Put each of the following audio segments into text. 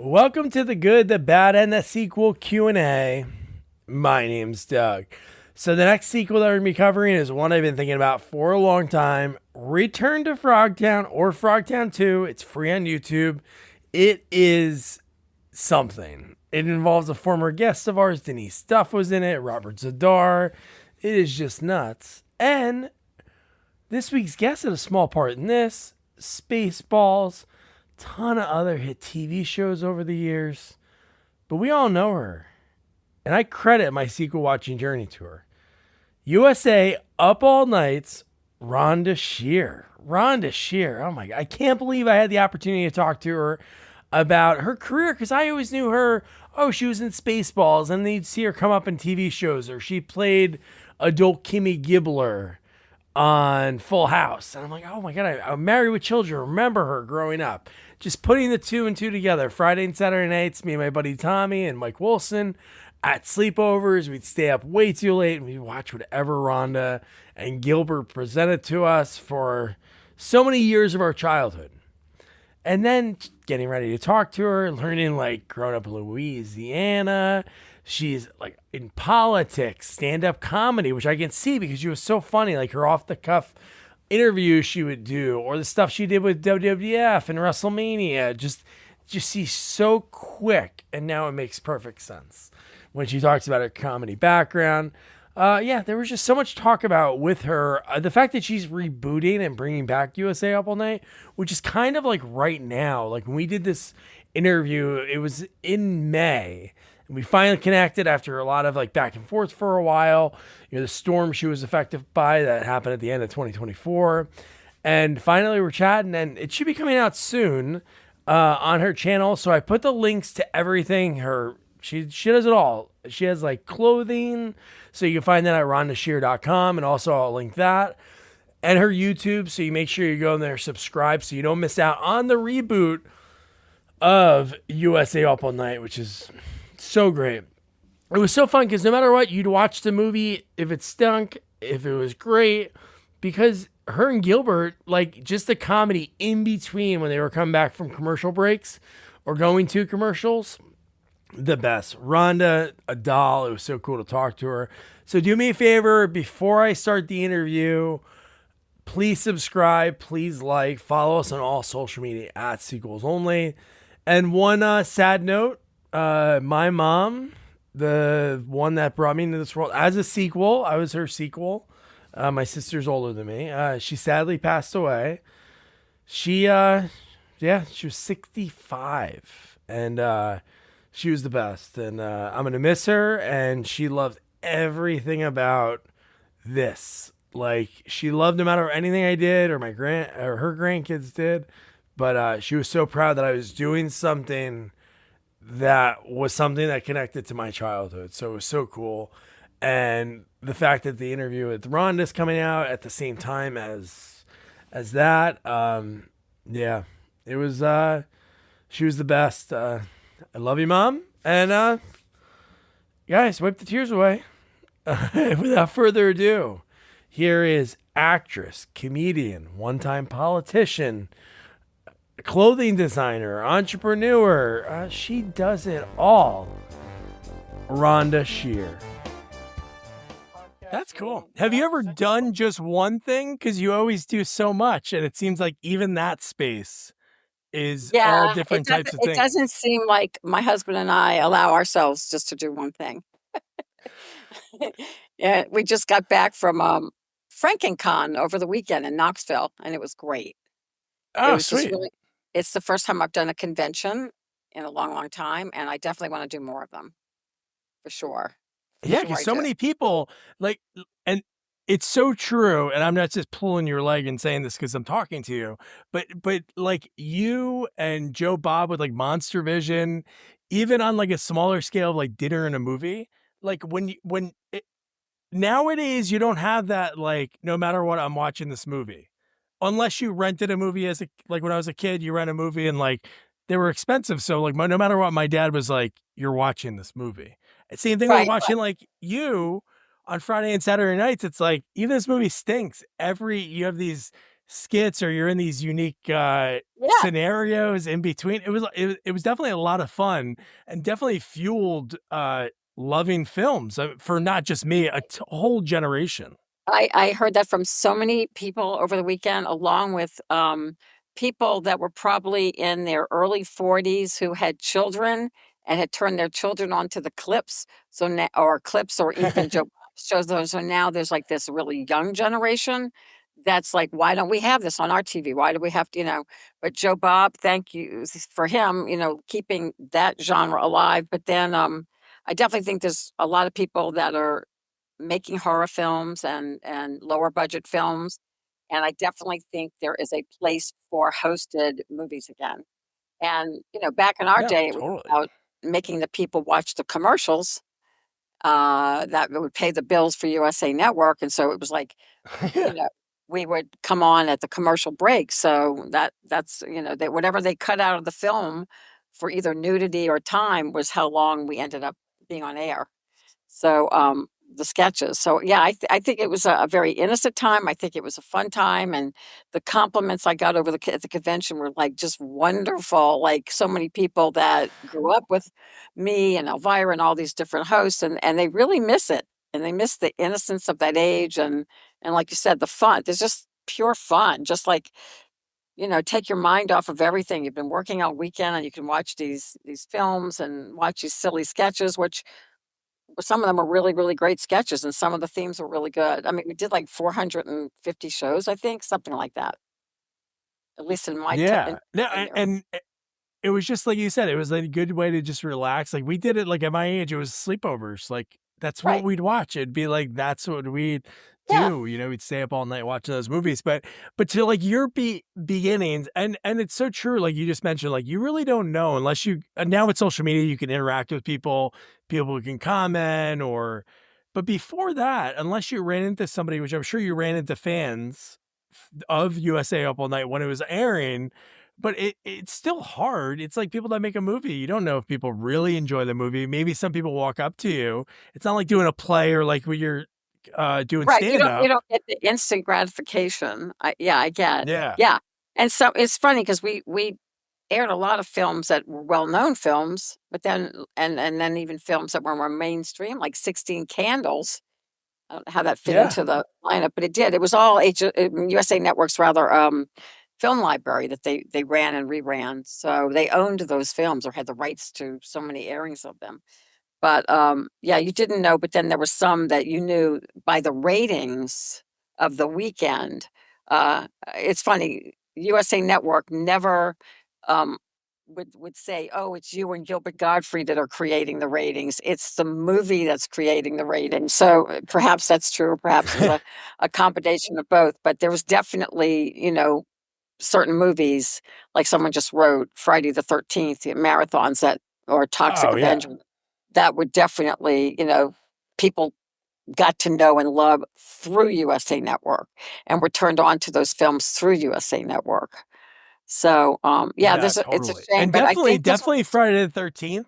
Welcome to the good, the bad, and the sequel Q&A. My name's Doug. So the next sequel that we're going to be covering is one I've been thinking about for a long time. Return to Frogtown or Frogtown 2. It's free on YouTube. It is something. It involves a former guest of ours. Denise Duff was in it. Robert Zadar. It is just nuts. And this week's guest had a small part in this. Spaceballs. Ton of other hit TV shows over the years, but we all know her, and I credit my sequel watching journey to her. USA Up All Night's Rhonda Shear. Rhonda Shear. Oh my God. I can't believe I had the opportunity to talk to her about her career, because I always knew her. Oh, she was in Spaceballs, and they'd see her come up in TV shows, or she played adult Kimmy Gibbler on Full House. And I'm like, oh my God, I'm Married with Children. Remember her growing up. Just putting the two and two together. Friday and Saturday nights, me and my buddy Tommy and Mike Wilson at sleepovers. We'd stay up way too late and we'd watch whatever Rhonda and Gilbert presented to us for so many years of our childhood. And then getting ready to talk to her, learning like growing up in Louisiana. She's like in politics, stand-up comedy, which I can see because she was so funny, like her off-the-cuff interviews she would do, or the stuff she did with WWF and WrestleMania. Just she's so quick, and now it makes perfect sense when she talks about her comedy background. There was just so much talk about with her. The fact that she's rebooting and bringing back USA Up All Night, which is kind of like right now. Like when we did this interview, it was in May. And we finally connected after a lot of like back and forth for a while. You know, the storm she was affected by that happened at the end of 2024. And finally we're chatting, and it should be coming out soon on her channel. So I put the links to everything. She does it all. She has like clothing. So you can find that at rhondashear.com. And also I'll link that. And her YouTube. So you make sure you go in there, subscribe, so you don't miss out on the reboot of USA Up All Night, which is so great. It was so fun because no matter what, you'd watch the movie if it stunk, if it was great, because her and Gilbert, like just the comedy in between when they were coming back from commercial breaks or going to commercials, the best. Rhonda, a doll. It was so cool to talk to her. So do me a favor before I start the interview. Please subscribe. Please like. Follow us on all social media at Sequels Only. And one sad note. My mom, the one that brought me into this world as a sequel, I was her sequel. My sister's older than me. She sadly passed away. She was 65, and she was the best. And I'm gonna miss her. And she loved everything about this. Like she loved no matter anything I did or her grandkids did. But she was so proud that I was doing something that connected to my childhood. So it was so cool. And the fact that the interview with Rhonda's coming out at the same time as that, it was, she was the best. I love you, Mom. And, guys, wipe the tears away. Without further ado, here is actress, comedian, one-time politician, clothing designer, entrepreneur. She does it all. Rhonda Shear. That's cool. Have you ever done just one thing? Because you always do so much, and it seems like even that space is all different types of things. It doesn't seem like my husband and I allow ourselves just to do one thing. Yeah, we just got back from FrankenCon over the weekend in Knoxville, and it was great. Oh, sweet. It's the first time I've done a convention in a long, long time, and I definitely want to do more of them, for sure. Yeah, because so many people, like, and it's so true, and I'm not just pulling your leg and saying this because I'm talking to you, but like you and Joe Bob with like Monster Vision, even on like a smaller scale of like dinner and a movie, like nowadays you don't have that, like, no matter what, I'm watching this movie. Unless you rented a movie like when I was a kid, you rent a movie and like they were expensive. So like no matter what, my dad was like, you're watching this movie. Same thing with watching like you on Friday and Saturday nights. It's like, even this movie stinks. You have these skits or you're in these unique Yeah, scenarios in between. It was definitely a lot of fun and definitely fueled loving films for not just me, a whole generation. I heard that from so many people over the weekend, along with, people that were probably in their early 40s who had children and had turned their children onto the clips. So now, or clips, or even Joe shows those. So now there's like this really young generation that's like, why don't we have this on our TV? Why do we have to, but Joe Bob, thank you for him, keeping that genre alive. But then, I definitely think there's a lot of people that are making horror films and lower budget films, and I definitely think there is a place for hosted movies again. And, back in our Yeah, day, it was totally. about making the people watch the commercials, that would pay the bills for USA Network, and so it was like, you Yeah. know, we would come on at the commercial break, so that's, that whatever they cut out of the film for either nudity or time was how long we ended up being on air. So, the sketches. So, yeah, I think it was a very innocent time. I think it was a fun time, and the compliments I got over at the convention were, like, just wonderful, like, so many people that grew up with me and Elvira and all these different hosts, and they really miss it, and they miss the innocence of that age, and like you said, the fun. There's just pure fun, just like, take your mind off of everything. You've been working all weekend, and you can watch these films and watch these silly sketches, which some of them are really, really great sketches, and some of the themes were really good. I mean, we did like 450 shows, I think, something like that, at least in my Yeah. No, tenure. and it was just like you said, it was a good way to just relax. Like we did it like at my age, it was sleepovers. Like that's what Right. we'd watch. It'd be like that's what we'd Yeah. do. You know, we'd stay up all night watching those movies. But to like your beginnings, and it's so true. Like you just mentioned, like you really don't know unless you. And now with social media, you can interact with people. People can comment or. But before that, unless you ran into somebody, which I'm sure you ran into fans of USA Up All Night when it was airing, but it's still hard. It's like people that make a movie. You don't know if people really enjoy the movie. Maybe some people walk up to you. It's not like doing a play or like when you're doing Right. You stand don't you up. don't get the instant gratification. Yeah, I get. Yeah. Yeah. And so it's funny because we aired a lot of films that were well-known films, but then and then even films that were more mainstream, like 16 Candles. I don't know how that fit Yeah. into the lineup, but it did. It was all USA Network's rather, film library that they ran and reran. So they owned those films or had the rights to so many airings of them. But, yeah, you didn't know, but then there were some that you knew by the ratings of the weekend. It's funny, USA Network never, um, would say, "Oh, it's you and Gilbert Godfrey that are creating the ratings." It's the movie that's creating the ratings. So, perhaps that's true, or perhaps it's a combination of both, but there was definitely, certain movies, like someone just wrote Friday the 13th, the marathons that or Toxic Oh yeah. Avenger that would definitely, people got to know and love through USA Network and were turned on to those films through USA Network. So, yeah, Yeah, it's a totally. shame, And but I think this definitely Friday the 13th.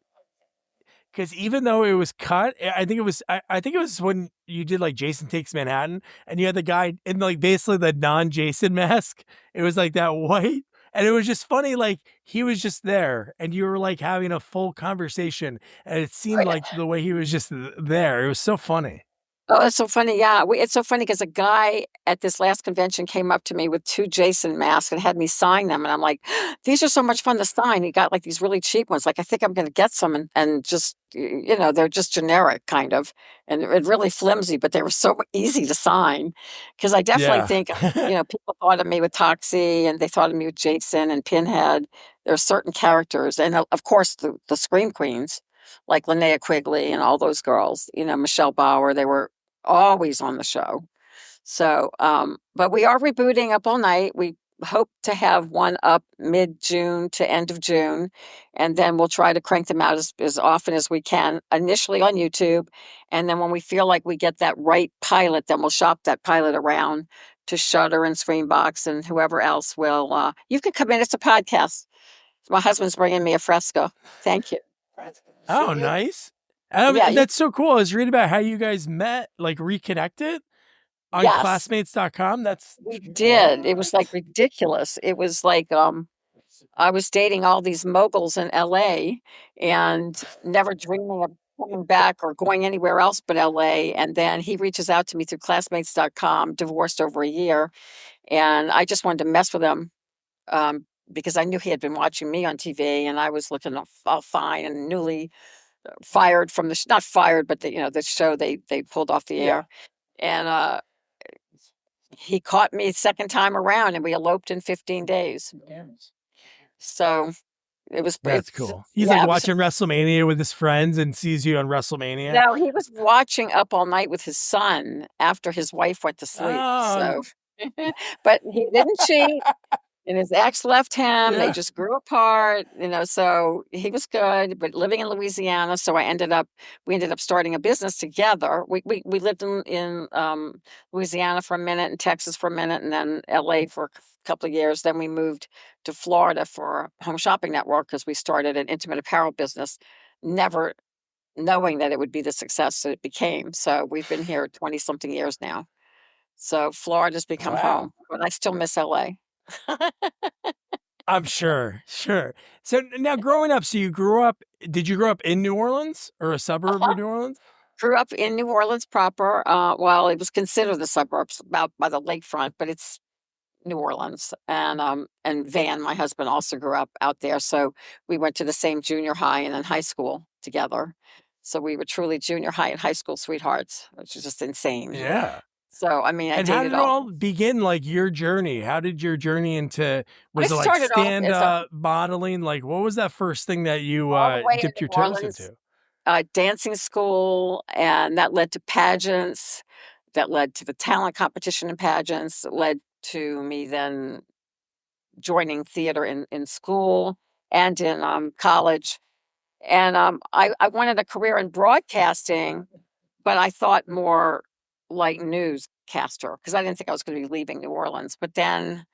Because even though it was cut, I think it was I think it was when you did like Jason Takes Manhattan and you had the guy in like basically the non-Jason mask. It was like that white. And it was just funny, like he was just there and you were like having a full conversation. And it seemed like the way he was just there. It was so funny. Oh, it's so funny, yeah, it's so funny because a guy at this last convention came up to me with 2 Jason masks and had me sign them, and I'm like, "These are so much fun to sign." He got, like, these really cheap ones, like, I think I'm gonna get some and just, they're just generic kind of, and really flimsy, but they were so easy to sign. Because I definitely Yeah. think, people thought of me with Toxie, and they thought of me with Jason and Pinhead. There are certain characters, and, of course, the Scream Queens, like Linnea Quigley and all those girls, Michelle Bauer, they were always on the show. So, but we are rebooting Up All Night. We hope to have one up mid-June to end of June, and then we'll try to crank them out as often as we can, initially on YouTube. And then when we feel like we get that right pilot, then we'll shop that pilot around to Shutter and Screenbox and whoever else will. You can come in. It's a podcast. My husband's bringing me a fresco. Thank you. Oh, nice. Yeah, And you that's so cool. I was reading about how you guys met, like reconnected. on Yes, classmates.com? That's we did. It was what? like ridiculous. It was like I was dating all these moguls in LA and never dreaming of coming back or going anywhere else but LA. And then he reaches out to me through classmates.com, divorced over a year. And I just wanted to mess with him because I knew he had been watching me on TV and I was looking all fine and newly fired from the, not fired, but the show they pulled off the Yeah, air. And he caught me second time around and we eloped in 15 days. So that's it's, cool. He's like yeah, it was. watching WrestleMania with his friends and sees you on WrestleMania. No, he was watching Up All Night with his son after his wife went to sleep, Oh, so but he didn't cheat, and his ex left him, they yeah. just grew apart, so he was good, but living in Louisiana, so we ended up starting a business together. We lived in Louisiana for a minute, and Texas for a minute, and then LA for a couple of years, then we moved to Florida for Home Shopping Network because we started an intimate apparel business, never knowing that it would be the success that it became. So we've been here 20 something years now. So Florida's become Wow. home, but I still miss LA. I'm sure. Sure. So now growing up, so did you grow up in New Orleans or a suburb Uh-huh. of New Orleans? Grew up in New Orleans proper. Well, it was considered the suburbs about by the lakefront, but it's New Orleans. And Van, my husband, also grew up out there. So we went to the same junior high and then high school together. So we were truly junior high and high school sweethearts, which is just insane. Yeah. So I mean, I And how dated did it all. all begin? Like your journey? How did your journey into, I was it like started off stand as a up modeling? Like what was that first thing that you all the way in dipped New your toes Orleans, into? dancing school, and that led to pageants, that led to the talent competition in pageants, that led to me then joining theater in school and in college. And I wanted a career in broadcasting, but I thought more like newscaster because I didn't think I was going to be leaving New Orleans. But then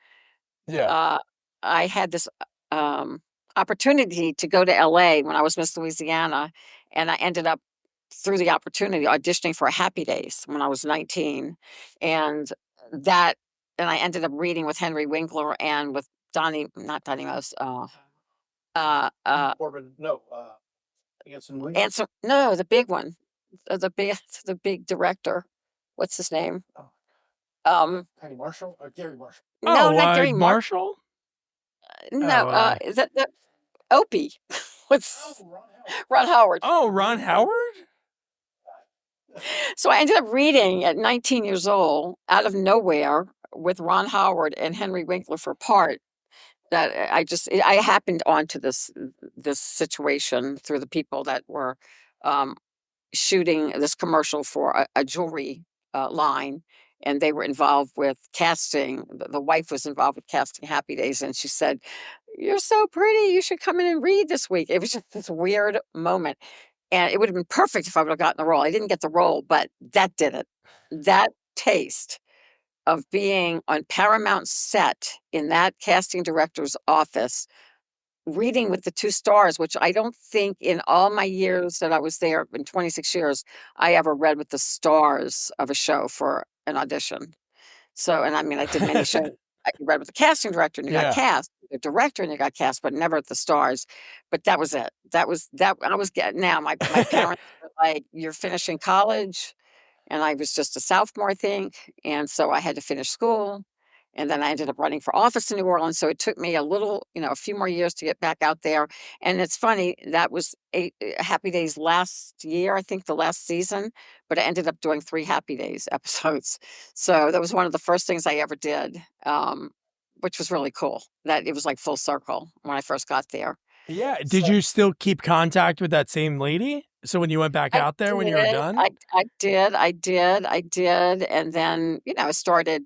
Yeah. uh, I had this um, opportunity to go to LA when I was Miss Louisiana, and I ended up through the opportunity auditioning for a Happy Days when I was 19, and that, and I ended up reading with Henry Winkler and with Donnie, not Donnie Most, uh, uh, answer, no, the big one, the big, the big director. What's his name? Um, no, Oh, not Gary Mark. Marshall? No, Oh, is that the Opie? What's Ron Howard? Ron Howard? So I ended up reading at 19 years old out of nowhere with Ron Howard and Henry Winkler for part that I happened onto this situation through the people that were um, shooting this commercial for a jewelry line, and they were involved with casting. The wife was involved with casting Happy Days, and she said, "You're so pretty. You should come in and read this week." It was just this weird moment, and it would have been perfect if I would have gotten the role. I didn't get the role, but that did it. That taste of being on Paramount set in that casting director's office, reading with the 2 stars, which I don't think in all my years that I was there, in 26 years, I ever read with the stars of a show for an audition. So, and I mean, I did many shows. I read with the casting director and you got Yeah. cast, the director and you got cast, but never at the stars. But that was it. That was that I was getting now. My parents were like, "You're finishing college." And I was just a sophomore, I think, and so I had to finish school, and then I ended up running for office in New Orleans, so it took me a little, a few more years to get back out there, and it's funny, that was Happy Days last year, I think the last season, but I ended up doing 3 Happy Days episodes, so that was one of the first things I ever did, which was really cool, that it was like full circle when I first got there. Yeah. Did So you still keep contact with that same lady? So when you went back I out there when you were did, done? I did, and then, I started,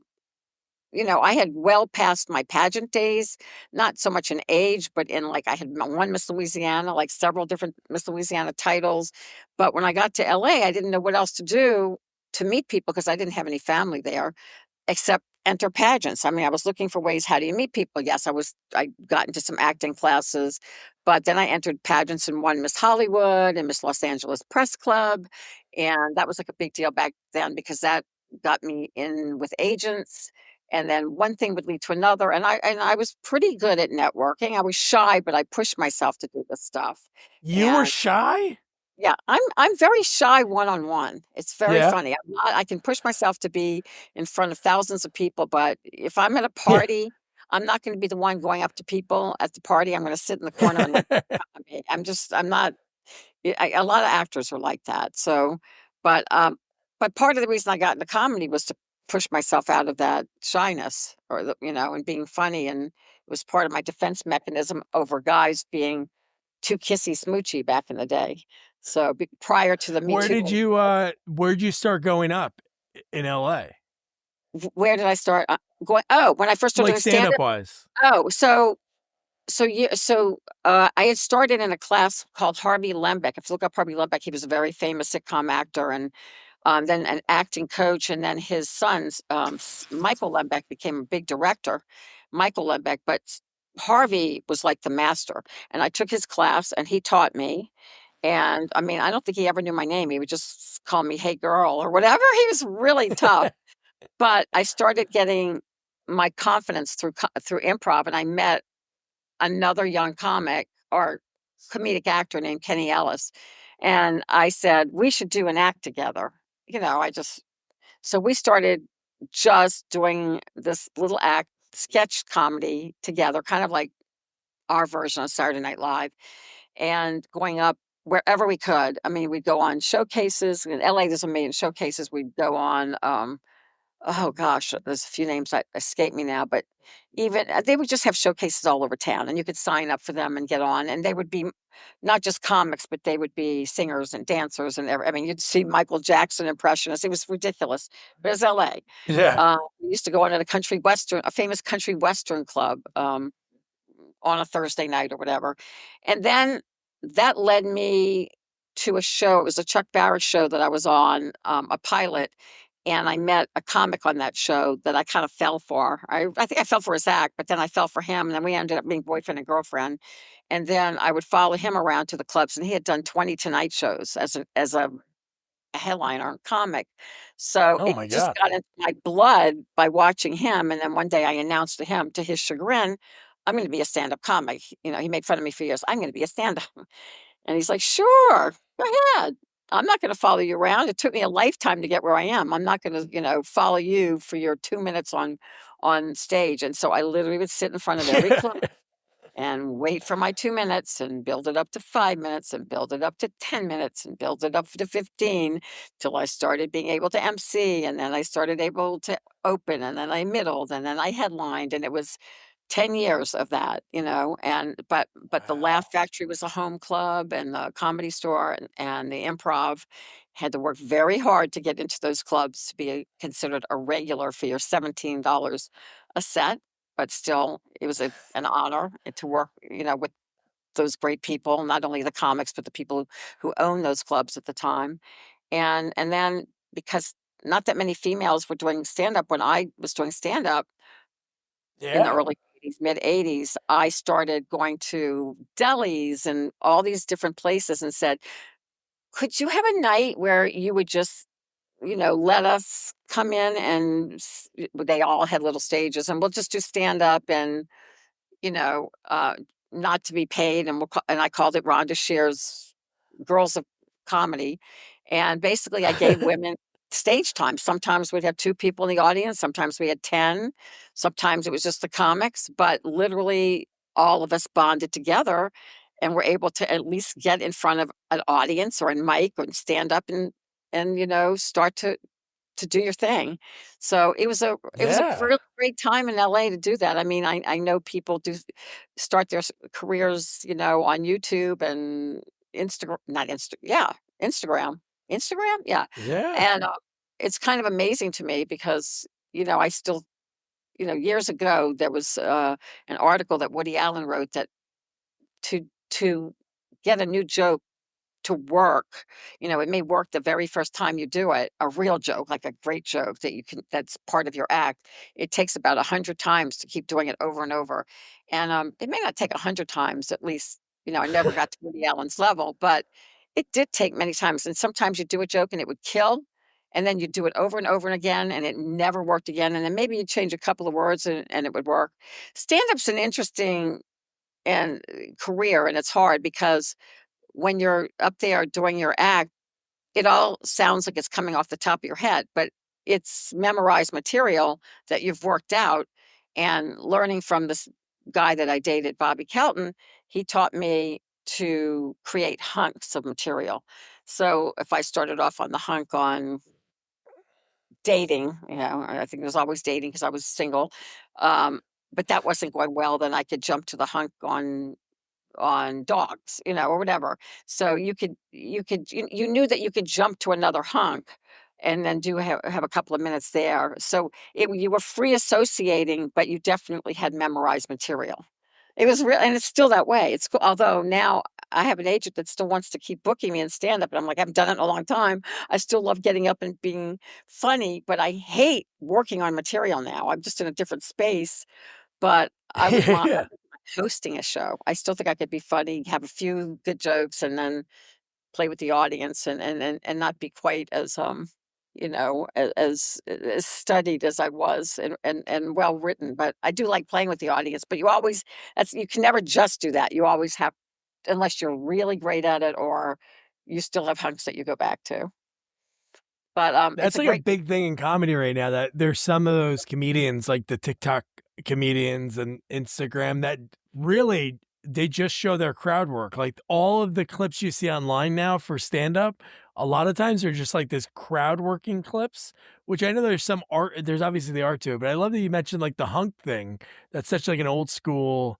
I had well past my pageant days, not so much in age, but in like I had one Miss Louisiana, like several different Miss Louisiana titles. But when I got to LA, I didn't know what else to do to meet people because I didn't have any family there except enter pageants. I mean, I was looking for ways, how do you meet people? Yes, I got into some acting classes, but then I entered pageants and won Miss Hollywood and Miss Los Angeles Press Club. And that was like a big deal back then because that got me in with agents, and then one thing would lead to another, and I was pretty good at networking. I was shy, but I pushed myself to do this stuff, You were and shy? yeah, I'm very shy one-on-one. It's very Yeah. funny. I can push myself to be in front of thousands of people, but if I'm at a Yeah. party, I'm not gonna be the one going up to people at the party. I'm gonna sit in the corner and let them come to me. I'm not a lot of actors are like that. So, but, but part of the reason I got into comedy was to push myself out of that shyness or and being funny, and it was part of my defense mechanism over guys being too kissy smoochy back in the day. So, prior to the Me Too movement, where'd you start going up in LA? where did I start going? Oh, when I first started Like doing stand stand-up up. wise. Oh, I had started in a class called Harvey Lembeck. If you look up Harvey Lembeck, he was a very famous sitcom actor, and then an acting coach, and then his sons, Michael Lembeck became a big director, Michael Lembeck, but Harvey was like the master, and I took his class, and he taught me, and I mean, I don't think he ever knew my name. He would just call me, "Hey, girl," or whatever. He was really tough, but I started getting my confidence through improv, and I met another young comic or comedic actor named Kenny Ellis. And I said, we should do an act together. I just, so we started just doing this little act, sketch comedy together, kind of like our version of Saturday Night Live, and going up wherever we could. I mean, we'd go on showcases. In LA, there's a million showcases. We'd go on, oh gosh, there's a few names that escape me now, but even they would just have showcases all over town, and you could sign up for them and get on, and they would be not just comics, but they would be singers and dancers and I mean, you'd see Michael Jackson impressionists. It was ridiculous, but it was LA. Yeah. We used to go on at a famous country western club. On a Thursday night or whatever. And then that led me to a show. It was a Chuck Barris show that I was on, a pilot, and I met a comic on that show that I kind of fell for. I think I fell for his act, but then I fell for him, and then we ended up being boyfriend and girlfriend. And then I would follow him around to the clubs, and he had done 20 Tonight shows as a headliner comic. So Oh it my just God. got into my blood by watching him, and then one day I announced to him, to his chagrin, "I'm gonna be a stand-up comic." He made fun of me for years. "I'm gonna be a stand-up." And he's like, "Sure, go ahead. I'm not gonna follow you around. It took me a lifetime to get where I am. I'm not gonna, follow you for your 2 minutes on stage." And so I literally would sit in front of every club and wait for my 2 minutes and build it up to 5 minutes and build it up to 10 minutes and build it up to 15 till I started being able to MC, and then I started able to open, and then I middled, and then I headlined, and it was 10 years of that, and but the Wow. Laugh Factory was a home club, and the Comedy Store and the Improv had to work very hard to get into those clubs to be considered a regular for your $17 a set, but still, it was an honor to work, with those great people, not only the comics, but the people who owned those clubs at the time, and then because not that many females were doing stand-up when I was doing stand-up in the Yeah. early '80s, mid '80s, I started going to delis and all these different places and said, "Could you have a night where you would just, let us come in and they all had little stages, and we'll just do stand up and, you know, uh, not to be paid." And and I called it Rhonda Shear's Girls of Comedy. And basically I gave women stage time. Sometimes we'd have 2 people in the audience, sometimes we had 10, sometimes it was just the comics, but literally all of us bonded together and were able to at least get in front of an audience or a mic and stand up and start to do your thing. So it was a Yeah. really great time in LA to do that. I mean, I know people do start their careers, on YouTube and Instagram, not Insta, yeah, Instagram, Instagram, yeah, Yeah. and it's kind of amazing to me because I still, years ago there was an article that Woody Allen wrote that to get a new joke to work, it may work the very first time you do it, a real joke, like a great joke that's part of your act. It takes about 100 times to keep doing it over and over. And it may not take 100 times, at least, I never got to Woody Allen's level, but it did take many times. And sometimes you do a joke and it would kill. and then you do it over and over and again, and it never worked again, and then maybe you change a couple of words and it would work. Stand-up's an interesting and career, and it's hard because when you're up there doing your act, it all sounds like it's coming off the top of your head, but it's memorized material that you've worked out. And learning from this guy that I dated, Bobby Kelton, he taught me to create hunks of material. So if I started off on the hunk on dating, I think there's always dating because I was single. Um, but that wasn't going well, then I could jump to the hunk on dogs, or whatever. So you knew that you could jump to another hunk and then do have a couple of minutes there. So you were free associating, but you definitely had memorized material. It was real, and it's still that way. It's cool. Although now I have an agent that still wants to keep booking me in stand up, and I'm like, I haven't done it in a long time. I still love getting up and being funny, but I hate working on material now. I'm just in a different space, but I Yeah. wouldn't mind hosting a show. I still think I could be funny, have a few good jokes, and then play with the audience and not be quite as, as studied as I was and well written, but I do like playing with the audience, but you can never just do that. You always have unless you're really great at it or you still have hunks that you go back to. But, it's That's a like a great big thing in comedy right now, that there's some of those comedians, like the TikTok comedians and Instagram, that really they just show their crowd work. Like all of the clips you see online now for stand up, a lot of times they're just like this crowd working clips, which I know there's some art, there's obviously the art to it, but I love that you mentioned like the hunk thing. That's such like an old school,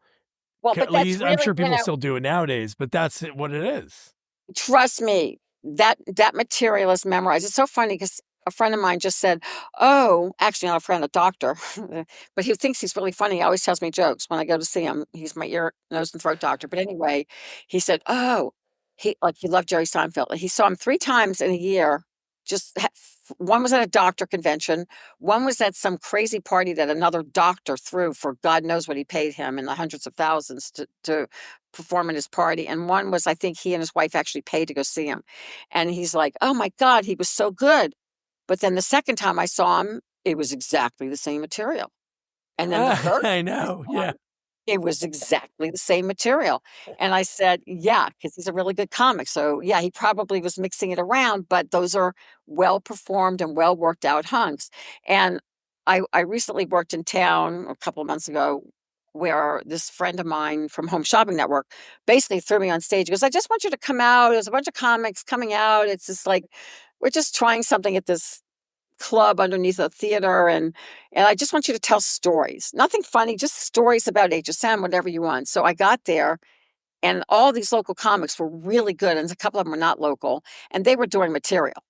well, but like that's I'm really, sure people still do it nowadays, but that's what it is. trust me, that material is memorized. It's so funny because a friend of mine just said, "Oh," actually not a friend, a doctor, but he thinks he's really funny. He always tells me jokes when I go to see him. He's my ear, nose, and throat doctor. But anyway, he said, "Oh," he loved Jerry Seinfeld. He saw him 3 times in a year. One was at a doctor convention, one was at some crazy party that another doctor threw for God knows what he paid him in the hundreds of thousands to perform at his party, and one was I think he and his wife actually paid to go see him, and he's like, "Oh my god, he was so good." But then the second time I saw him, it was exactly the same material, and then the third I time I know. saw Yeah. him, it was exactly the same material, and I said, "Yeah, because he's a really good comic, so, yeah, he probably was mixing it around, but those are well-performed and well worked out hunks," and I recently worked in town a couple of months ago where this friend of mine from Home Shopping Network basically threw me on stage. He goes, "I just want you to come out. There's a bunch of comics coming out. It's just like we're just trying something at this club underneath a theater, and I just want you to tell stories. Nothing funny, just stories about HSM, whatever you want." So I got there, and all these local comics were really good, and a couple of them were not local, and they were doing material,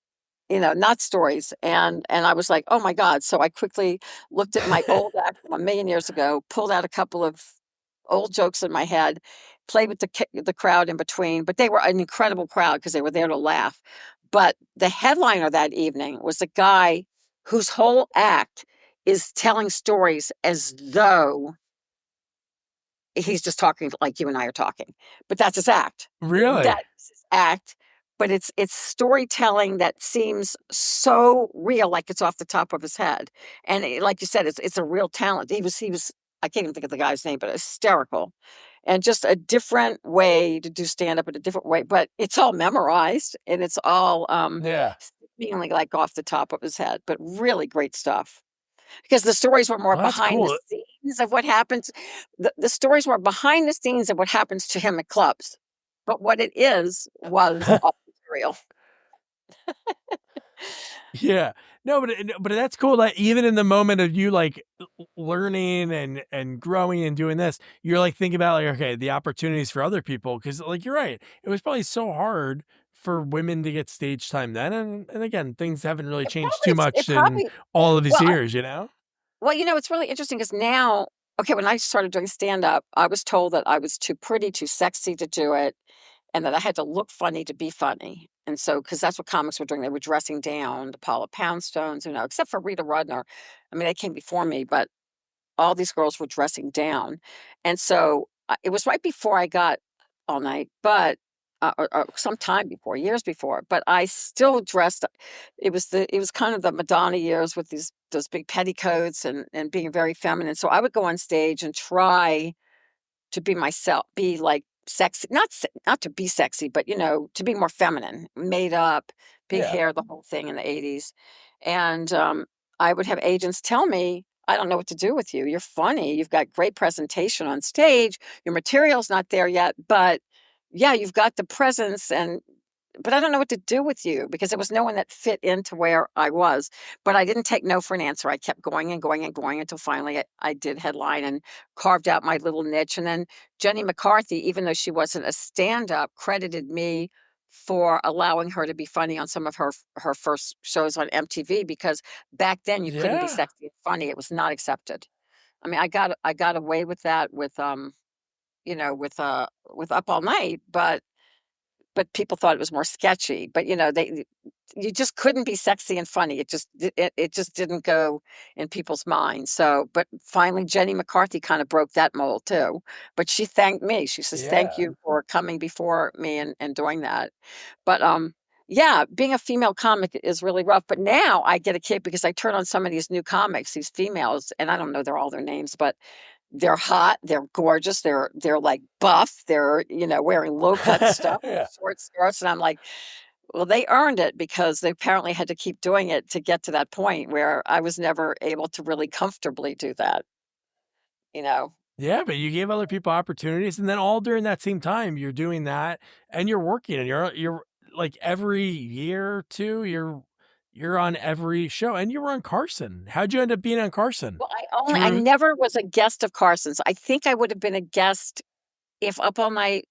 not stories. And I was like, "Oh my god." So I quickly looked at my old act from a million years ago, pulled out a couple of old jokes in my head, played with the crowd in between, but they were an incredible crowd because they were there to laugh. But the headliner that evening was a guy whose whole act is telling stories as though he's just talking like you and I are talking, but that's his act. Really? That's his act, but it's storytelling that seems so real, like it's off the top of his head, and like you said, it's a real talent. He was I can't even think of the guy's name, but hysterical, and just a different way to do stand up in a different way, but it's all memorized and it's all Yeah. seemingly like off the top of his head, but really great stuff. Because the stories were more Well, that's behind the cool. scenes of what happens. The stories were behind the scenes of what happens to him at clubs. But what it is was all material. Yeah. No, but that's cool that even in the moment of you like learning and growing and doing this, you're like thinking about like, okay, the opportunities for other people. Cause like you're right. It was probably so hard for women to get stage time then. And again, things haven't really changed too It much in probably all of these well, years, you know? it's really interesting because now okay, when I started doing stand-up, I was told that I was too pretty, too sexy to do it, and that I had to look funny to be funny. And so, because that's what comics were doing, they were dressing down, the Paula Poundstones, except for Rita Rudner. I mean, they came before me, but all these girls were dressing down. And so, it was right before I got All Night, but or some time before, years before, but I still dressed. It was kind of the Madonna years with those big petticoats and being very feminine. So I would go on stage and try to be myself, be like sexy, not to be sexy, but to be more feminine, made up, big Yeah. hair, the whole thing in the 80s. And I would have agents tell me, I don't know what to do with you. You're funny. You've got great presentation on stage. Your material's not there yet, but yeah, you've got the presence and but I don't know what to do with you because there was no one that fit into where I was. But I didn't take no for an answer. I kept going and going and going until finally I did headline and carved out my little niche. And then Jenny McCarthy, even though she wasn't a stand-up, credited me for allowing her to be funny on some of her first shows on MTV because back then you couldn't be Yeah. sexy and funny. It was not accepted. I mean, I got away with that with Up All Night, but people thought it was more sketchy. But you just couldn't be sexy and funny. It just didn't go in people's minds. So, but finally, Jenny McCarthy kind of broke that mold too. But she thanked me. She says, "Thank Yeah. you for coming before me and doing that." But yeah, being a female comic is really rough. But now I get a kick because I turn on some of these new comics, these females, and I don't know all their names, but they're hot, they're gorgeous, they're, like, buff, they're, wearing low-cut stuff, Yeah. short skirts, and I'm like, "Well, they earned it because they apparently had to keep doing it to get to that point where I was never able to really comfortably do that," you know? Yeah, but you gave other people opportunities, and then all during that same time, you're doing that, and you're working, and you're like every year or two, you're on every show, and you were on Carson. How'd you end up being on Carson? Well, I Through never was a guest of Carson's. I think I would have been a guest if Up All Night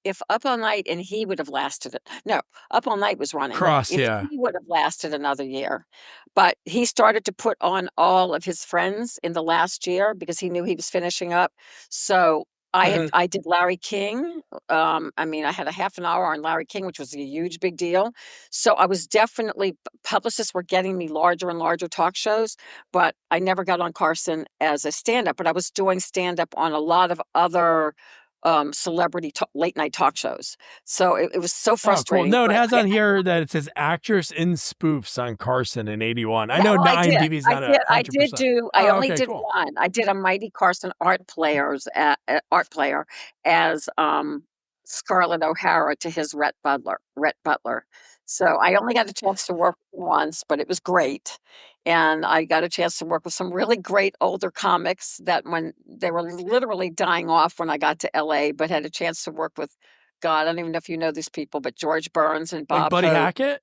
If Up All Night and he would have lasted it no, Up All Night was running. Cross, If yeah. he would have lasted another year, but he started to put on all of his friends in the last year because he knew he was finishing up. So Mhm. I did Larry King. I mean, I had a half an hour on Larry King, which was a huge big deal. So I was definitely publicists were getting me larger and larger talk shows, but I never got on Carson as a stand-up, but I was doing stand-up on a lot of other celebrity late night talk shows. So it was so Oh, cool. frustrating. No, it But has on here that it says actress in spoofs on Carson in '81. I yeah, know well, I did. IMDb's not I did 100%. do. I Oh, only okay, did cool. one. I did a Mighty Carson art player as Scarlett O'Hara to his Rhett Butler. Rhett Butler. So I only got a chance to work with him once, but it was great. And I got a chance to work with some really great older comics that when they were literally dying off when I got to LA, but had a chance to work with God, I don't even know if you know these people, but George Burns and Like Bob Buddy Hope, Hackett?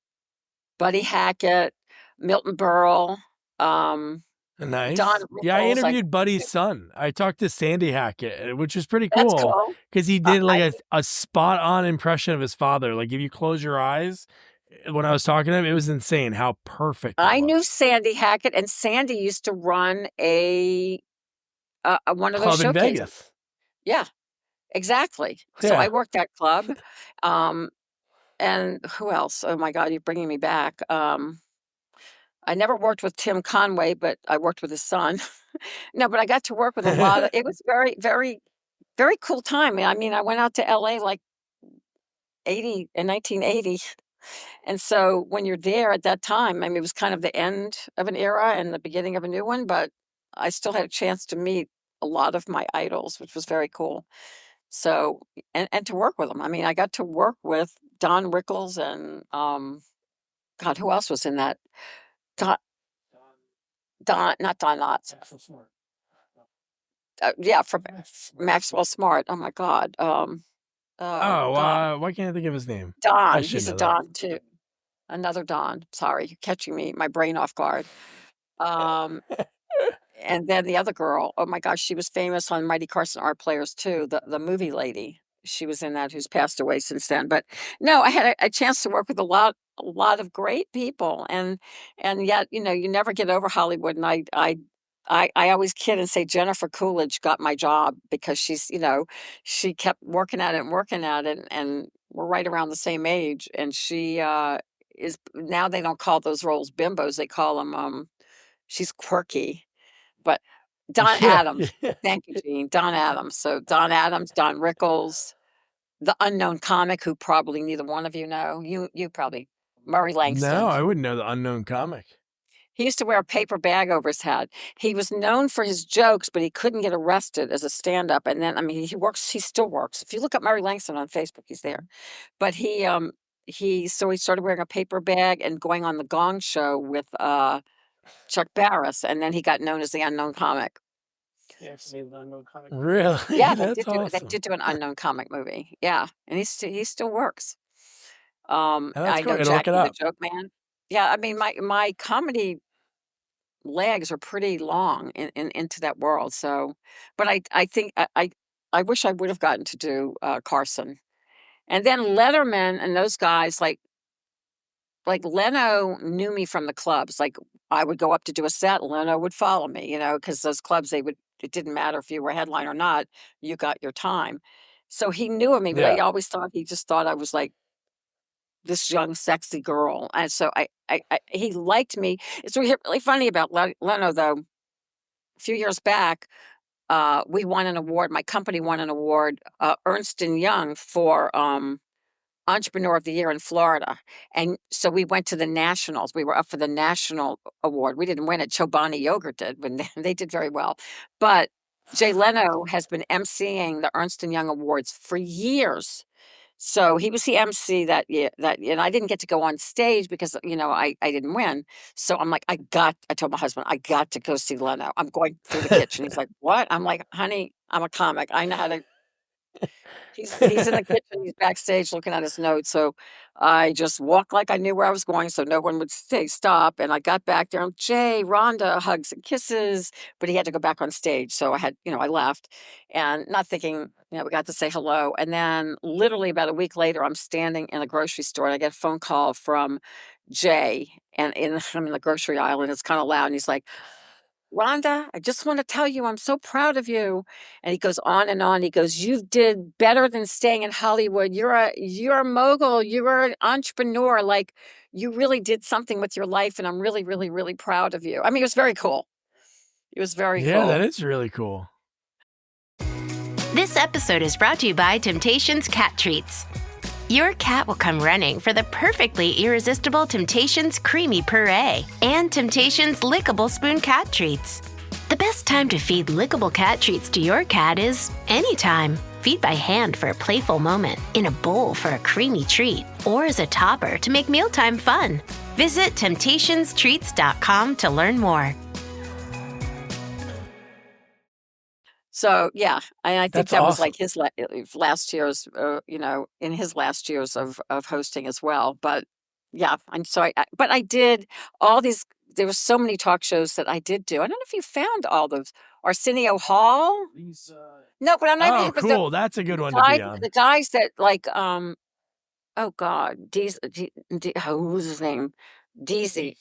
Buddy Hackett, Milton Berle, um, Don Nice. Yeah, I Rickles. I interviewed Buddy's son. I talked to Sandy Hackett, which is pretty That's cool cool. because he did like I a spot on impression of his father. Like if you close your eyes when I was talking to him, it was insane how perfect it I knew was. Sandy Hackett, and Sandy used to run one of those Club in showcases. Vegas. Yeah, exactly. So I Yeah. worked that club. Um, and who else? Oh my God, you're bringing me back. I never worked with Tim Conway, but I worked with his son. No, but I got to work with a lot of. It was very, very, very cool time. I mean, I went out to LA like 80 in 1980. And so when you're there at that time, I mean, it was kind of the end of an era and the beginning of a new one, but I still had a chance to meet a lot of my idols, which was very cool. So, and to work with them. I mean, I got to work with Don Rickles and God, who else was in that? Don, not Don Knotts. Yeah, from Maxwell Smart. Oh my God. Oh Oh, God. why can't I think of his name? I Don. should He's a know that. Don too. Another Don. Sorry, you're catching me, my brain off guard. Um, And then the other girl, oh my gosh, she was famous on Mighty Carson Art Players too, the movie lady. She was in that who's passed away since then. But no, I had a chance to work with a lot of great people and yet, you never get over Hollywood. And I always kid and say Jennifer Coolidge got my job because she kept working at it and working at it and we're right around the same age. And she is now they don't call those roles bimbos, they call them she's quirky but Don Yeah. Adams. Thank you, Gene. Don Adams. So Don Adams, Don Rickles, the unknown comic who probably neither one of you know. You probably Murray No, Langston. I wouldn't know the unknown comic. He used to wear a paper bag over his head. He was known for his jokes, but he couldn't get arrested as a stand-up. And then, I mean, he still works. If you look up Murray Langston on Facebook, he's there. But he started wearing a paper bag and going on the Gong Show with Chuck Barris, and then he got known as the unknown comic. Really? Yeah, That's they awesome. did do an unknown comic movie. Yeah, and he still works. Oh, that's I cool. know I gotta look it Jackie the up. Joke Man. Yeah, I mean my comedy legs are pretty long into that world. So, but I think I wish I would have gotten to do Carson, and then Letterman and those guys like Leno knew me from the clubs. Like I would go up to do a set, Leno would follow me, because those clubs it didn't matter if you were headline or not, you got your time. So he knew of me, but Yeah. he just thought I was like this young, sexy girl. And so he liked me. It's really funny about Leno, though. A few years back, we won an award. My company won an award, Ernst and Young, for Entrepreneur of the Year in Florida. And so we went to the nationals. We were up for the national award. We didn't win it. Chobani Yogurt did, but they did very well. But Jay Leno has been emceeing the Ernst and Young Awards for years. So he was the MC that year, and I didn't get to go on stage because, I didn't win. So I'm like, I told my husband, I got to go see Leno. I'm going through the kitchen. He's like, what? I'm like, honey, I'm a comic. I know how to. He's in the kitchen, he's backstage looking at his notes, so I just walked like I knew where I was going so no one would say stop, and I got back there, and Jay, Rhonda, hugs and kisses, but he had to go back on stage, so I left, and not thinking, we got to say hello, and then literally about a week later, I'm standing in a grocery store, and I get a phone call from Jay, and I'm in the grocery aisle, and it's kinda loud, and he's like, Rhonda, I just want to tell you, I'm so proud of you. And he goes on and on. He goes, you did better than staying in Hollywood. You're a mogul. You're an entrepreneur. Like you really did something with your life. And I'm really, really, really proud of you. I mean, it was very cool. It was very Yeah, cool. that is really cool. This episode is brought to you by Temptations Cat Treats. Your cat will come running for the perfectly irresistible Temptations Creamy Puree and Temptations Lickable Spoon Cat Treats. The best time to feed lickable cat treats to your cat is anytime. Feed by hand for a playful moment, in a bowl for a creamy treat, or as a topper to make mealtime fun. Visit temptationstreats.com to learn more. So yeah, and I think That's that was awesome. like his last year's, in his last years of hosting as well. But yeah, and so but I did all these. There were so many talk shows that I did do. I don't know if you found all those. Arsenio Hall. No, but I'm not Oh, even. But the cool. That's a good the one to guy, be on. the guys that like, oh God, who's his name? Deezy.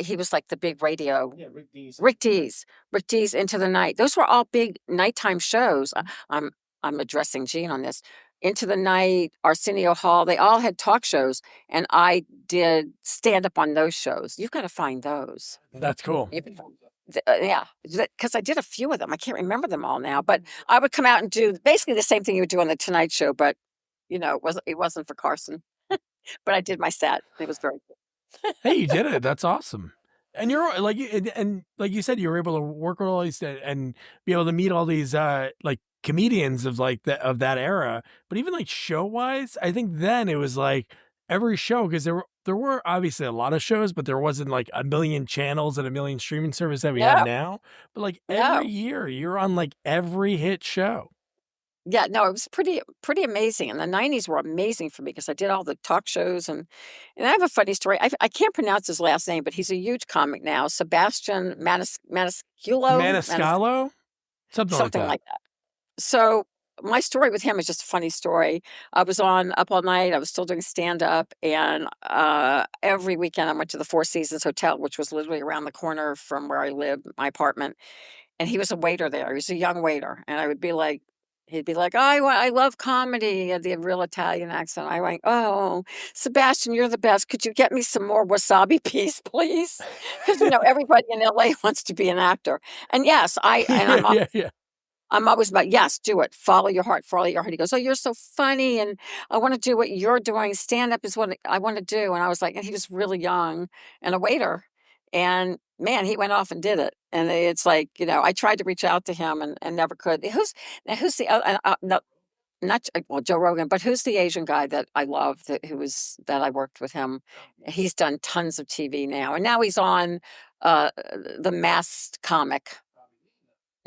He was like the big radio. Yeah, Rick Dees. Rick Dees Into the Night. Those were all big nighttime shows. I'm addressing Gene on this. Into the Night, Arsenio Hall, they all had talk shows, and I did stand up on those shows. You've got to find those. That's cool. Yeah, because I did a few of them. I can't remember them all now, but I would come out and do basically the same thing you would do on the Tonight Show, but it wasn't for Carson. But I did my set. It was very cool. Hey, you did it. That's awesome. And you're like, and like you said, you were able to work with all these and be able to meet all these like comedians of like of that era. But even like show wise, I think then it was like every show, because there were obviously a lot of shows, but there wasn't like a million channels and a million streaming services that we have No, now. But like no. every year, you're on like every hit show. Yeah, no, it was pretty amazing, and the '90s were amazing for me because I did all the talk shows, and I have a funny story. I can't pronounce his last name, but he's a huge comic now, Sebastian Maniscalco, Maniscalco, something like something that. like that. So my story with him is just a funny story. I was on Up All Night. I was still doing stand up, and every weekend I went to the Four Seasons Hotel, which was literally around the corner from where I lived, my apartment. And he was a waiter there. He was a young waiter, and he'd be like, I love comedy. He had the real Italian accent. I went, oh, Sebastian, you're the best. Could you get me some more wasabi peas, please? Because everybody in LA wants to be an actor. And yes, I'm Yeah, yeah. I'm always about, yes, do it. Follow your heart, follow your heart. He goes, oh, you're so funny. And I want to do what you're doing. Stand up is what I want to do. And I was like, and he was really young and a waiter. And man, he went off and did it. And it's like, I tried to reach out to him and never could. Who's the other, no, not, well, Joe Rogan, but who's the Asian guy that I love that I worked with him? He's done tons of TV now. And now he's on uh, the Masked Comic.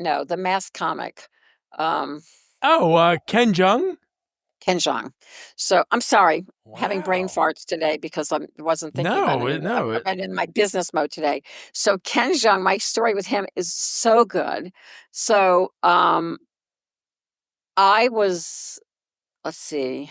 No, the Masked Comic. Um, Ken Jeong? Ken Jeong. So I'm sorry, having brain Wow. farts today because I wasn't thinking about it. No. I'm in my business mode today. So Ken Jeong, my story with him is so good. So I was, let's see,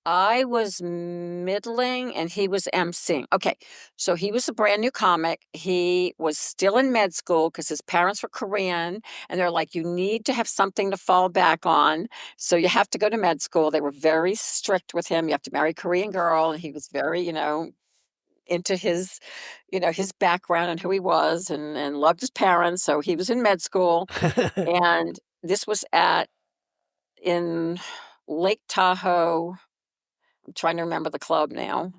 I was middling and he was emceeing. Okay, so he was a brand new comic. He was still in med school because his parents were Korean, and they're like, you need to have something to fall back on. So you have to go to med school. They were very strict with him. You have to marry a Korean girl. And he was very, into his background and who he was and loved his parents. So he was in med school. And this was in Lake Tahoe. I'm trying to remember the club now.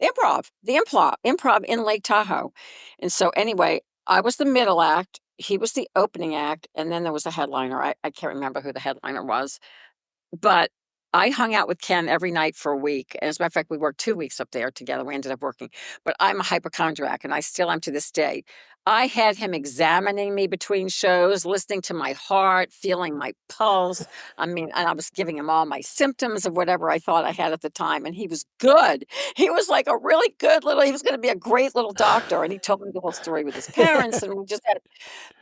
The improv in Lake Tahoe. And so anyway, I was the middle act. He was the opening act. And then there was a headliner. I can't remember who the headliner was. But I hung out with Ken every night for a week. As a matter of fact, we worked 2 weeks up there together. We ended up working. But I'm a hypochondriac, and I still am to this day. I had him examining me between shows, listening to my heart, feeling my pulse. I mean, and I was giving him all my symptoms of whatever I thought I had at the time. And he was good. He was like a really good he was going to be a great little doctor. And he told me the whole story with his parents. And we just had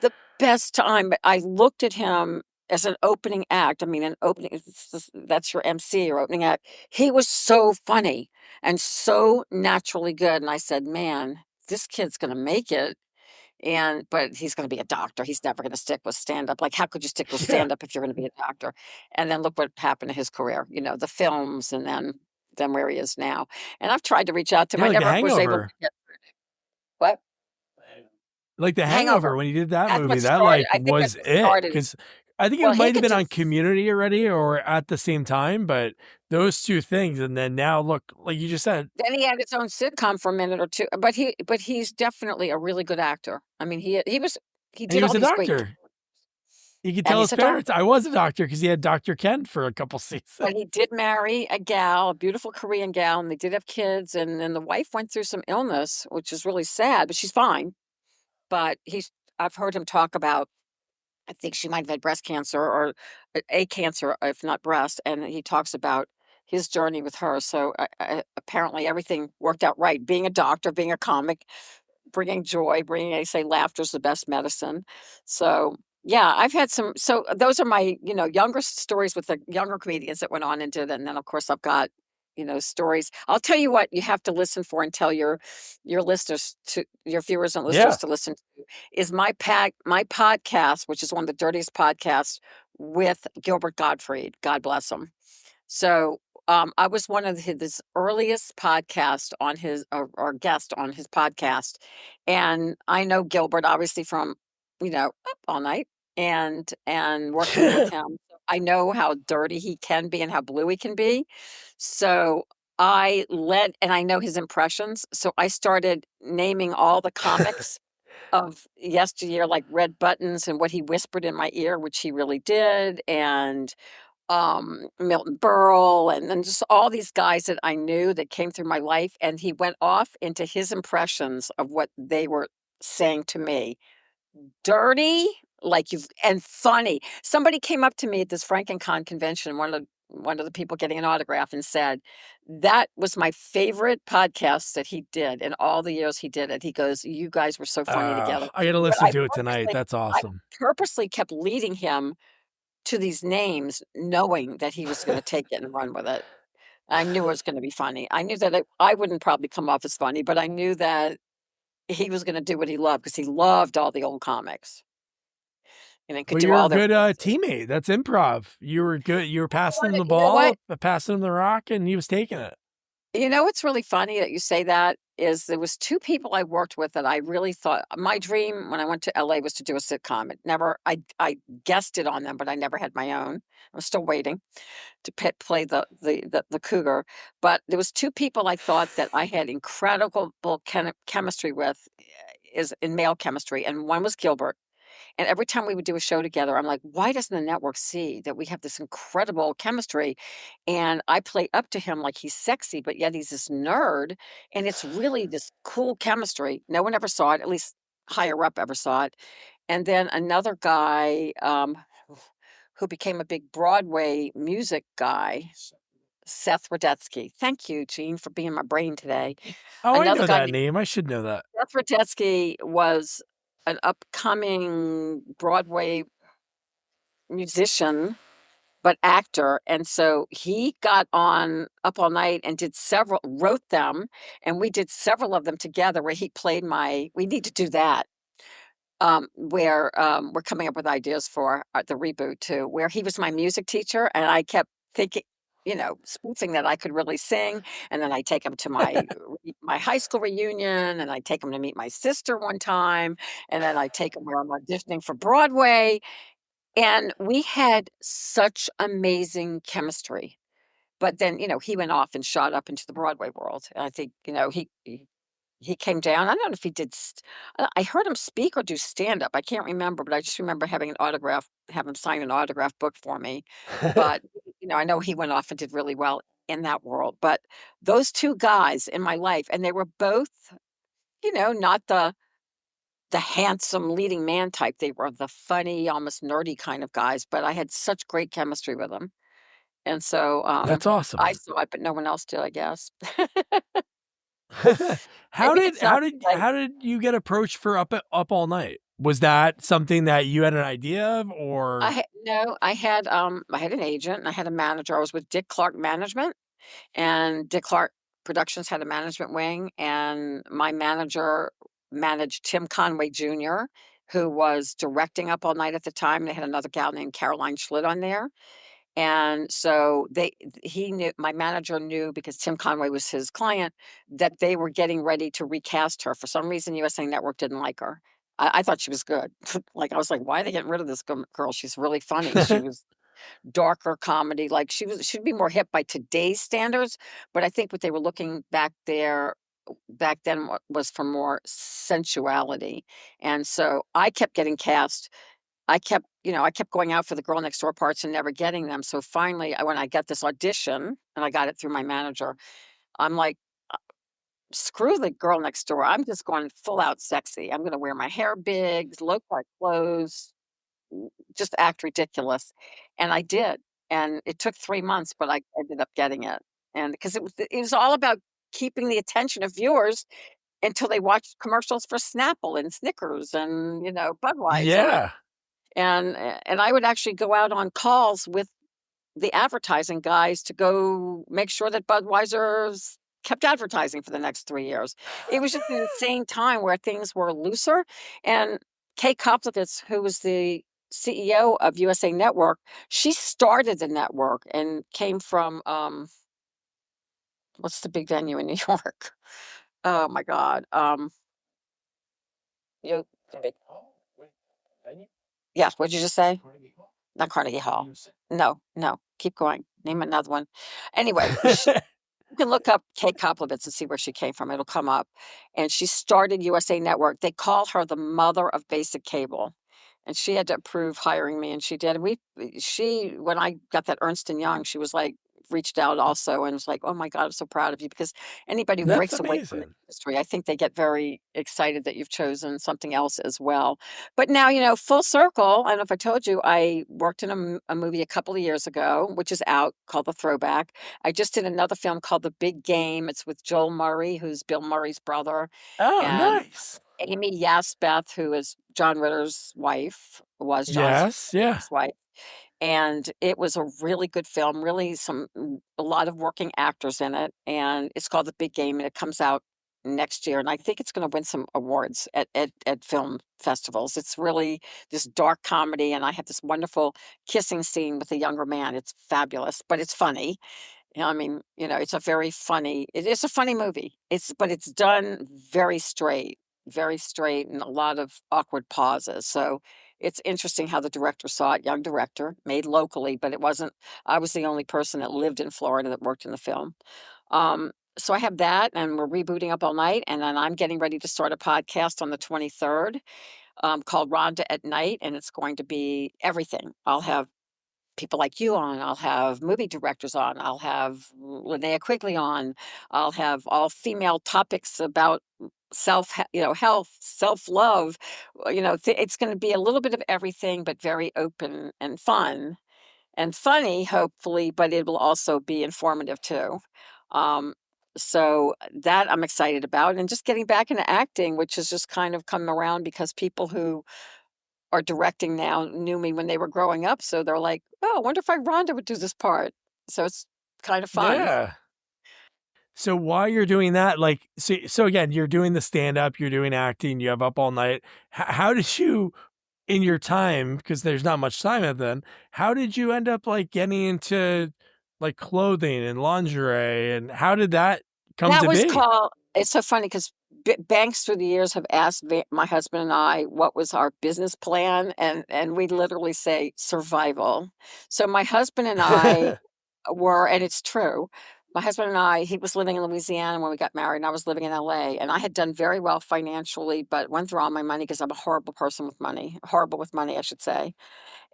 the best time. But I looked at him as an opening act. I mean, that's your MC, your opening act. He was so funny and so naturally good. And I said, man, this kid's going to make it. But he's going to be a doctor. He's never going to stick with stand up. Like, how could you stick with Yeah. stand up if you're going to be a doctor? And then look what happened to his career, the films and then where he is now. And I've tried to reach out to him. I Like The never was able to Hangover. get what? Like The Hangover, when he did that That's movie, what that started. I think was that's what it. started. Because I think Well, it he might have could been do on Community already or at the same time, but those two things, and then now look, like you just said, Then he had his own sitcom for a minute or two, but he's definitely a really good actor. I mean, he and did he all was a these great, doctor. You could and tell he's his a doctor. parents, I was a doctor because he had Dr. Ken for a couple seasons. But he did marry a gal, a beautiful Korean gal, and they did have kids. And then the wife went through some illness, which is really sad, but she's fine. But I've heard him talk about, I think she might have had breast cancer or a cancer, if not breast. And he talks about his journey with her. So apparently everything worked out right. Being a doctor, being a comic, bringing joy, they say laughter is the best medicine. So yeah, I've had so those are my, younger stories with the younger comedians that went on and did it. And then of course I've got, stories. I'll tell you what you have to listen for and tell your listeners your viewers and listeners Yeah. to listen to is my podcast, which is one of the dirtiest podcasts with Gilbert Gottfried. God bless him. So I was one of his earliest podcast on his or guest on his podcast, and I know Gilbert obviously from Up All Night and working with him. I know how dirty he can be and how blue he can be. So and I know his impressions. So I started naming all the comics of yesteryear, like Red Buttons and what he whispered in my ear, which he really did, and Milton Berle, and then just all these guys that I knew that came through my life. And he went off into his impressions of what they were saying to me. Dirty, and funny. Somebody came up to me at this FrankenCon convention, one of the people getting an autograph, and said, that was my favorite podcast that he did in all the years he did it. He goes, you guys were so funny together. I got to But listen to it tonight. That's I awesome. purposely kept leading him to these names, knowing that he was going to take it and run with it. I knew it was going to be funny. I knew that I wouldn't probably come off as funny, but I knew that he was going to do what he loved because he loved all the old comics. And he could Well, do you're all a their good teammate. That's improv. You were good. You were passing him the You know ball, what? passing him the rock, and he was taking it. You know what's really funny that you say that is there was two people I worked with that I really thought my dream when I went to LA was to do a sitcom. It never I guessed it on them, but I never had my own. I'm still waiting to play the cougar. But there was two people I thought that I had incredible chemistry with, is in male chemistry, and one was Gilbert. And every time we would do a show together, I'm like, why doesn't the network see that we have this incredible chemistry? And I play up to him like he's sexy, but yet he's this nerd. And it's really this cool chemistry. No one ever saw it, at least higher up ever saw it. And then another guy who became a big Broadway music guy, Seth Rudetsky. Thank you, Gene, for being my brain today. Oh, I Another know guy that named name. I should know that. Seth Rudetsky was an upcoming Broadway musician, but actor. And so he got on Up All Night and wrote them, and we did several of them together where he played we need to do that. Where we're coming up with ideas for the reboot too, where he was my music teacher, and I kept thinking, spoofing that I could really sing, and then I take him to my high school reunion, and I take him to meet my sister one time, and then I take him where I'm auditioning for Broadway, and we had such amazing chemistry. But then, he went off and shot up into the Broadway world. And I think, he came down. I don't know if he did. I heard him speak or do stand up. I can't remember, but I just remember have him sign an autograph book for me. But, I know he went off and did really well in that world. But those two guys in my life, and they were both, not the handsome leading man type. They were the funny, almost nerdy kind of guys, but I had such great chemistry with them. And so That's I awesome. saw it, but no one else did, I guess. How Maybe did it's not like how did you get approached for Up All Night? Was that something that you had an idea of, or? no, I had an agent and I had a manager. I was with Dick Clark Management, and Dick Clark Productions had a management wing, and my manager managed Tim Conway Jr., who was directing Up All Night at the time. They had another gal named Caroline Schlitt on there. And so my manager knew, because Tim Conway was his client, that they were getting ready to recast her. For some reason, USA Network didn't like her. I thought she was good. Like, I was like, why are they getting rid of this girl? She's really funny. She was darker comedy. Like, she'd be more hip by today's standards. But I think what they were looking back then was for more sensuality. And so I kept getting cast. I kept going out for the girl next door parts and never getting them. So finally, when I got this audition, and I got it through my manager, I'm like, screw the girl next door. I'm just going full out sexy. I'm going to wear my hair big, low cut clothes, just act ridiculous. And I did. And it took 3 months, but I ended up getting it. And because it was all about keeping the attention of viewers until they watched commercials for Snapple and Snickers and, Budweiser. Yeah. And I would actually go out on calls with the advertising guys to go make sure that Budweiser's kept advertising for the next 3 years. It was just an insane time where things were looser. And Kay Koplikis, who was the CEO of USA Network, she started the network and came from what's the big venue in New York? Oh my God. You, yeah, what'd you just say? Not Carnegie Hall. No, no, keep going. Name another one. Anyway, you can look up Kate Koplovitz and see where she came from. It'll come up. And she started USA Network. They call her the mother of basic cable. And she had to approve hiring me, and she did. And when I got that Ernst and Young, she was like, reached out also and was like, "Oh my God, I'm so proud of you." Because anybody who That's breaks away from the amazing. industry, I think they get very excited that you've chosen something else as well. But now, full circle. I don't know if I told you, I worked in a movie a couple of years ago, which is out, called The Throwback. I just did another film called The Big Game. It's with Joel Murray, who's Bill Murray's brother, Oh, and nice. Amy Yasbeth, who is John Ritter's wife, was John's Yes, yeah. wife. And it was a really good film, really a lot of working actors in it. And it's called The Big Game, and it comes out next year. And I think it's going to win some awards at film festivals. It's really this dark comedy. And I have this wonderful kissing scene with a younger man. It's fabulous, but it's funny. I mean, it's a very funny it is a funny movie. But it's done very straight and a lot of awkward pauses. So it's interesting how the director saw it, young director, made locally, but it wasn't I was the only person that lived in Florida that worked in the film. So I have that and we're rebooting Up All Night and then I'm getting ready to start a podcast on the 23rd called Rhonda at Night and it's going to be everything. I'll have people like you on. I'll have movie directors on. I'll have Linnea Quigley on. I'll have all female topics about health, self love. It's going to be a little bit of everything, but very open and fun and funny, hopefully. But it will also be informative too. Um, so that I'm excited about, and just getting back into acting, which has just kind of come around because people who are directing now knew me when they were growing up, so they're like, "Oh, I wonder if Rhonda would do this part." So it's kind of fun. Yeah. So while you're doing that, like, so again, you're doing the stand up, you're doing acting, you have Up All Night. How did you, in your time, because there's not much time at then, how did you end up like getting into like clothing and lingerie, and how did that come That to was be? called it's so funny 'cause banks through the years have asked my husband and I what was our business plan, and we literally say survival. So my husband and I were and it's true. My husband and I, he was living in Louisiana when we got married, and I was living in LA, and I had done very well financially, but went through all my money because 'cause I'm a horrible person with money, horrible with money, I should say.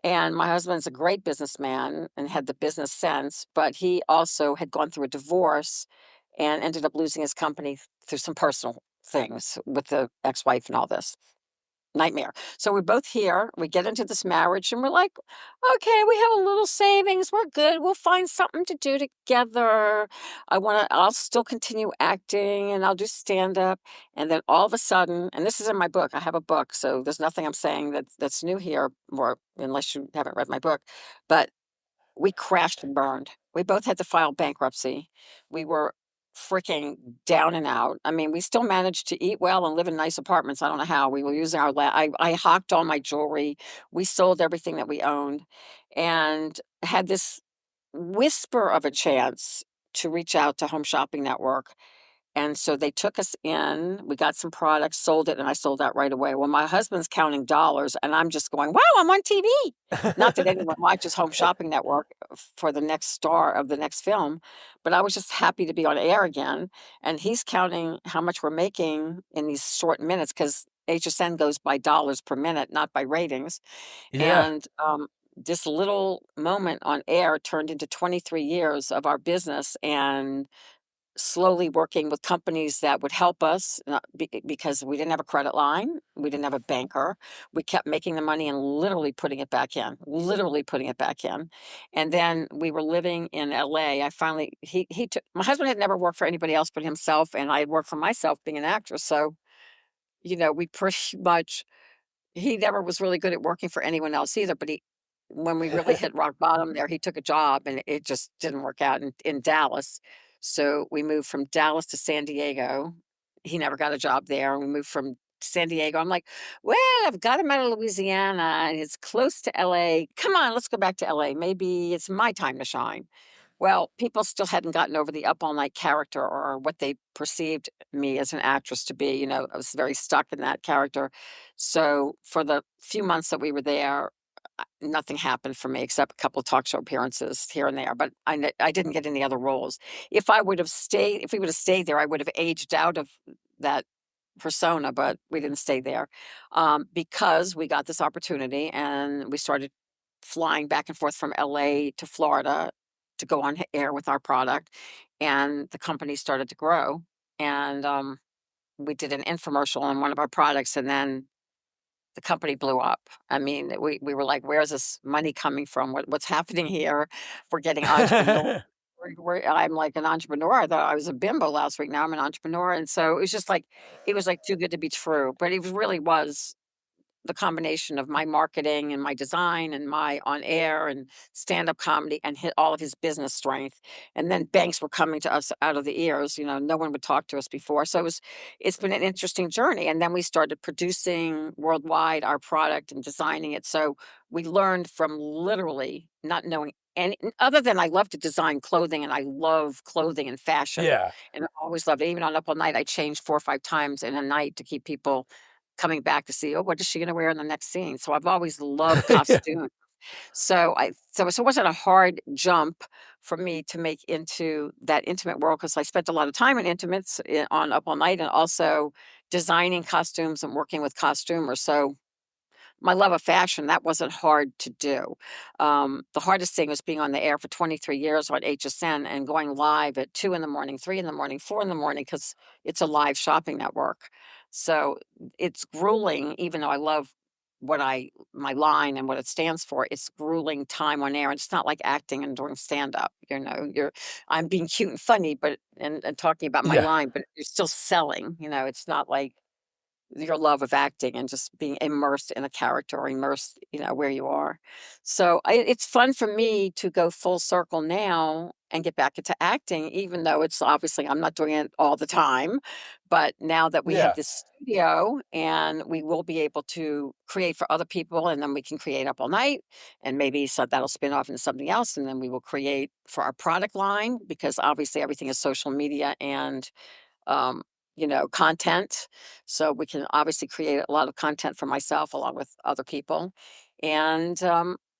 And my husband's a great businessman and had the business sense, but he also had gone through a divorce and ended up losing his company through some personal things with the ex-wife and all this nightmare. So we're both here. We get into this marriage and we're like, okay, we have a little savings. We're good. We'll find something to do together. I'll still continue acting and I'll do stand up. And then all of a sudden, and this is in my book, I have a book. So there's nothing I'm saying that's new here, or unless you haven't read my book, but we crashed and burned. We both had to file bankruptcy. We were freaking down and out. I mean, we still managed to eat well and live in nice apartments. I don't know how. We were using I hocked all my jewelry. We sold everything that we owned and had this whisper of a chance to reach out to Home Shopping Network, and so they took us in, we got some products, sold it, and I sold out right away. Well, my husband's counting dollars, and I'm just going, wow, I'm on TV. Not that anyone watches Home Shopping Network for the next star of the next film, but I was just happy to be on air again. And he's counting how much we're making in these short minutes because HSN goes by dollars per minute, not by ratings. Yeah. And this little moment on air turned into 23 years of our business and slowly working with companies that would help us because we didn't have a credit line, we didn't have a banker. We kept making the money and literally putting it back in. And then we were living in LA. I finally he took my husband had never worked for anybody else but himself, and I had worked for myself being an actress. So, we pretty much he never was really good at working for anyone else either, but he when we really hit rock bottom there, he took a job and it just didn't work out in Dallas. So we moved from Dallas to San Diego. He never got a job there. We moved from San Diego. I'm like, well, I've got him out of Louisiana and it's close to LA. Come on, let's go back to LA. Maybe it's my time to shine. Well, people still hadn't gotten over the Up All Night character or what they perceived me as an actress to be. I was very stuck in that character. So for the few months that we were there, nothing happened for me except a couple of talk show appearances here and there. But I didn't get any other roles. If we would have stayed there, I would have aged out of that persona, but we didn't stay there because we got this opportunity and we started flying back and forth from LA to Florida to go on air with our product. And the company started to grow. And we did an infomercial on one of our products. And then the company blew up. I mean, we were like, where's this money coming from? What's happening here? We're getting entrepreneur. I'm like an entrepreneur. I thought I was a bimbo last week. Now I'm an entrepreneur. And so it was like too good to be true. But it really was the combination of my marketing and my design and my on air and stand-up comedy and hit all of his business strength. And then banks were coming to us out of the ears. No one would talk to us before. So it's been an interesting journey. And then we started producing worldwide our product and designing it. So we learned from literally not knowing and other than I love to design clothing, and I love clothing and fashion, Yeah. and I always loved it. Even on Up All Night, I changed 4 or 5 times in a night to keep people coming back to see, "Oh, what is she gonna wear in the next scene?" So I've always loved Yeah. costume. So it wasn't a hard jump for me to make into that intimate world because I spent a lot of time in intimates on Up All Night and also designing costumes and working with costumers. So my love of fashion, that wasn't hard to do. The hardest thing was being on the air for 23 years on HSN and going live at 2 in the morning, 3 in the morning, 4 in the morning, because it's a live shopping network. So it's grueling, even though I love my line and what it stands for, it's grueling time on air. And it's not like acting and doing stand up. I'm being cute and funny, but and talking about my Yeah. line, but you're still selling. It's not like your love of acting and just being immersed in a character or immersed, where you are. So it's fun for me to go full circle now and get back into acting, even though it's obviously I'm not doing it all the time. But now that we have Yeah. this studio and we will be able to create for other people, and then we can create Up All Night, and maybe so that'll spin off into something else. And then we will create for our product line because obviously everything is social media and um, content. So we can obviously create a lot of content for myself along with other people. And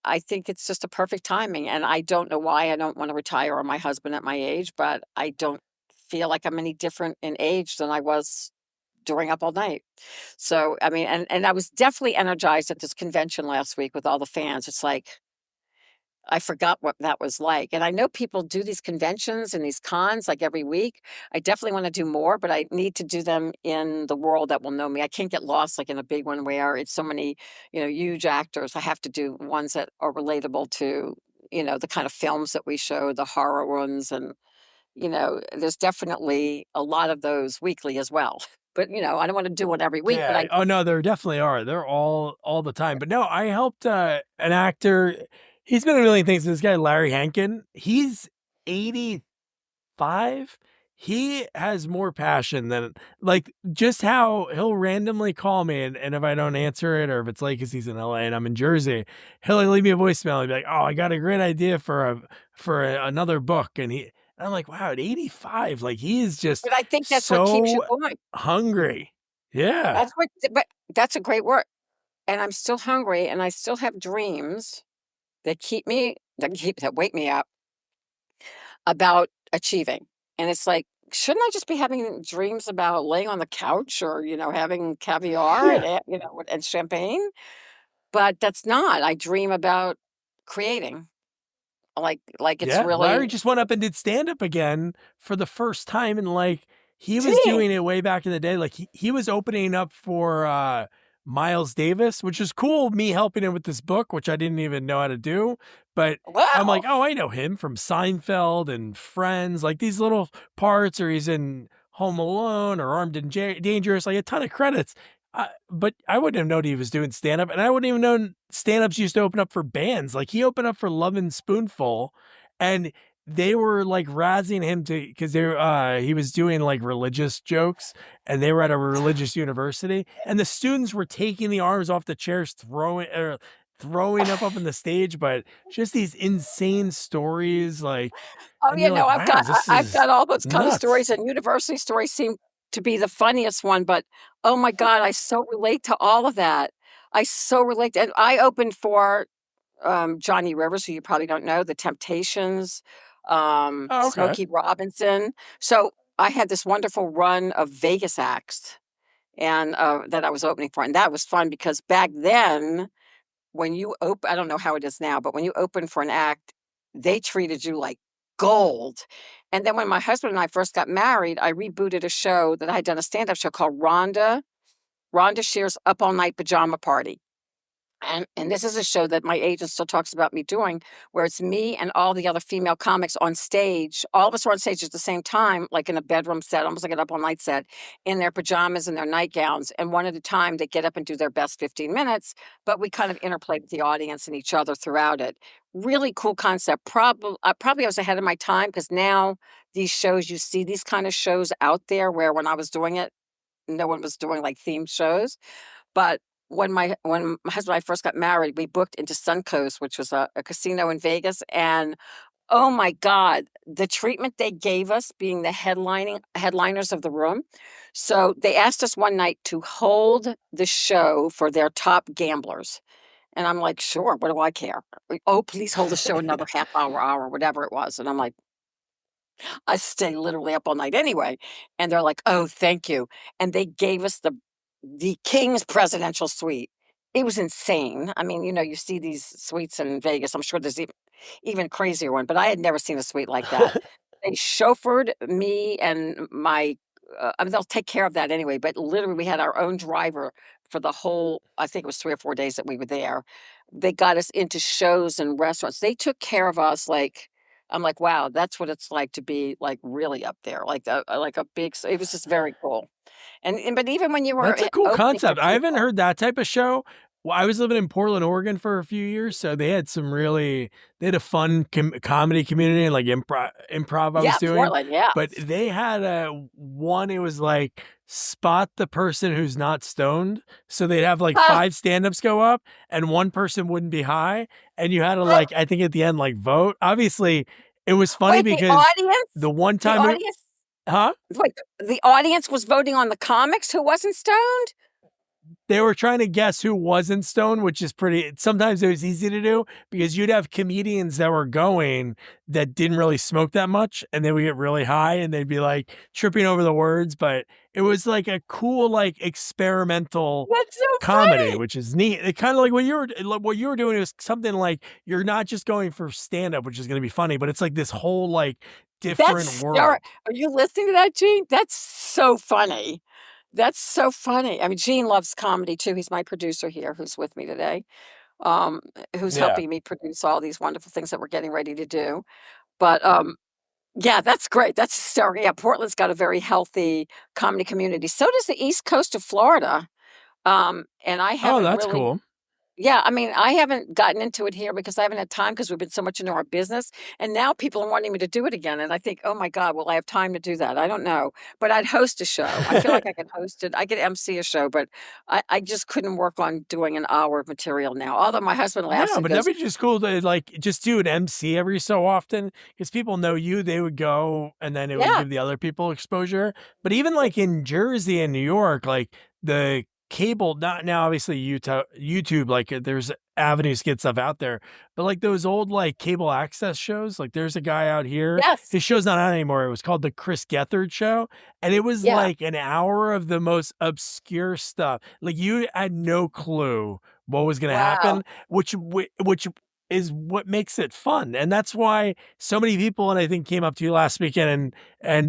I think it's just a perfect timing. And I don't know why I don't want to retire or my husband at my age, but I don't feel like I'm any different in age than I was during Up All Night. So, I mean, and I was definitely energized at this convention last week with all the fans. It's like, I forgot what that was like. And I know people do these conventions and these cons like every week. I definitely want to do more, but I need to do them in the world that will know me. I can't get lost like in a big one where it's so many, huge actors. I have to do ones that are relatable to, the kind of films that we show, the horror ones. And, there's definitely a lot of those weekly as well. But, I don't want to do one every week, but Yeah. Oh no, there definitely are. They're all the time. But no, I helped an actor. He's been in a million things. This guy, Larry Hankin. He's 85. He has more passion than like just how he'll randomly call me and if I don't answer it or if it's late because he's in LA and I'm in Jersey, he'll leave me a voicemail and be like, "Oh, I got a great idea another book." And I'm like, wow, at 85, like he is just I think that's what keeps you so going. hungry. Yeah. But that's a great word. And I'm still hungry and I still have dreams that wake me up about achieving. And it's like, shouldn't I just be having dreams about laying on the couch or, having caviar Yeah. and champagne? But that's not. I dream about creating. Like it's Yeah, Larry really just went up and did stand up again for the first time and like he was tea. doing it way back in the day. Like he was opening up for Miles Davis, which is cool, me helping him with this book, which I didn't even know how to do. But I'm like, Wow. oh, I know him from Seinfeld and Friends, like these little parts, or he's in Home Alone or Armed and Dangerous, like a ton of credits. But I wouldn't have known he was doing stand up, and I wouldn't even known stand ups used to open up for bands. Like he opened up for Lovin' Spoonful, and they were like razzing him because he was doing like religious jokes, and they were at a religious university, and the students were taking the arms off the chairs, throwing up in the stage, but just these insane stories, like, Oh, and you're like, I've wow, got this I've is got all those kind of nuts. stories, and university stories seem to be the funniest one, but, oh my god, I so relate to all of that. I so relate, and I opened for, Johnny Rivers, who you probably don't know, The Temptations, Oh, okay. Smokey Robinson. So, I had this wonderful run of Vegas acts and, that I was opening for, and that was fun because back then when you open, I don't know how it is now, but when you open for an act, they treated you like gold. And then when my husband and I first got married, I rebooted a show that I had done a stand-up show called Rhonda Shear's Up All Night Pajama Party. And this is a show that my agent still talks about me doing, where it's me and all the other female comics on stage. All of us are on stage at the same time, like in a bedroom set, almost like an up all night set, in their pajamas and their nightgowns. And one at a time, they get up and do their best 15 minutes, but we kind of interplay with the audience and each other throughout it. Really cool concept. Probably I was ahead of my time because now these shows, you see these kind of shows out there where when I was doing it, no one was doing like theme shows. But when my husband and I first got married, we booked into Suncoast, which was a casino in Vegas, and oh my God, the treatment they gave us being the headliners of the room. So they asked us one night to hold the show for their top gamblers. And I'm like, sure, what do I care? Oh, please hold the show another half hour, whatever it was. And I'm like, I stay literally up all night anyway. And they're like, oh, thank you. And they gave us the King's presidential suite. It was insane. I mean, you see these suites in Vegas. I'm sure there's even crazier one, but I had never seen a suite like that. They chauffeured me and my, I mean, they'll take care of that anyway, but literally we had our own driver for the whole, I think it was 3 or 4 days that we were there. They got us into shows and restaurants. They took care of us like, I'm like, wow, that's what it's like to be like really up there, like a big. It was just very cool. And but even when you were That's a cool opening for concept. I haven't people, heard that type of show. Well, I was living in Portland, Oregon for a few years, so they had a fun comedy community and like improv I was yeah, doing. Portland, yeah. But they had one, it was like spot the person who's not stoned. So they'd have like Ah, 5 stand-ups go up and one person wouldn't be high. And you had to like, I think at the end, like vote. Obviously, it was funny wait, because the one the time, audience, huh? wait, the audience was voting on the comics who wasn't stoned. They were trying to guess who wasn't stoned, which is sometimes it was easy to do because you'd have comedians that were going that didn't really smoke that much and they would get really high and they'd be like tripping over the words. But it was like a cool, like experimental That's so comedy, funny. which is neat. It kind of like what you were doing is something like you're not just going for stand up, which is going to be funny, but it's like this whole like different world. Are you listening to that, Gene? That's so funny. That's so funny. I mean, Gene loves comedy too. He's my producer here, who's with me today, um, who's Yeah. helping me produce all these wonderful things that we're getting ready to do. But yeah, that's great. That's hysterical. Yeah, Portland's got a very healthy comedy community. So does the East Coast of Florida. And I Oh, haven't that's really, cool. yeah, I mean, I haven't gotten into it here because I haven't had time because we've been so much into our business. And now people are wanting me to do it again. And I think, oh my God, will I have time to do that? I don't know. But I'd host a show. I feel like I could host it. I could MC a show, but I just couldn't work on doing an hour of material now. Although my husband laughs No, and but that'd goes, be just cool to like just do an MC every so often because people know you. They would go and then it would yeah, give the other people exposure. But even like in Jersey and New York, like the cable, not now obviously YouTube, like there's avenues to get stuff out there, but like those old like cable access shows, like there's a guy out here. yes, His show's not out anymore. It was called the Chris Gethard Show, and it was yeah, like an hour of the most obscure stuff. Like you had no clue what was going to wow. happen, which is what makes it fun. And that's why so many people, and I think came up to you last weekend and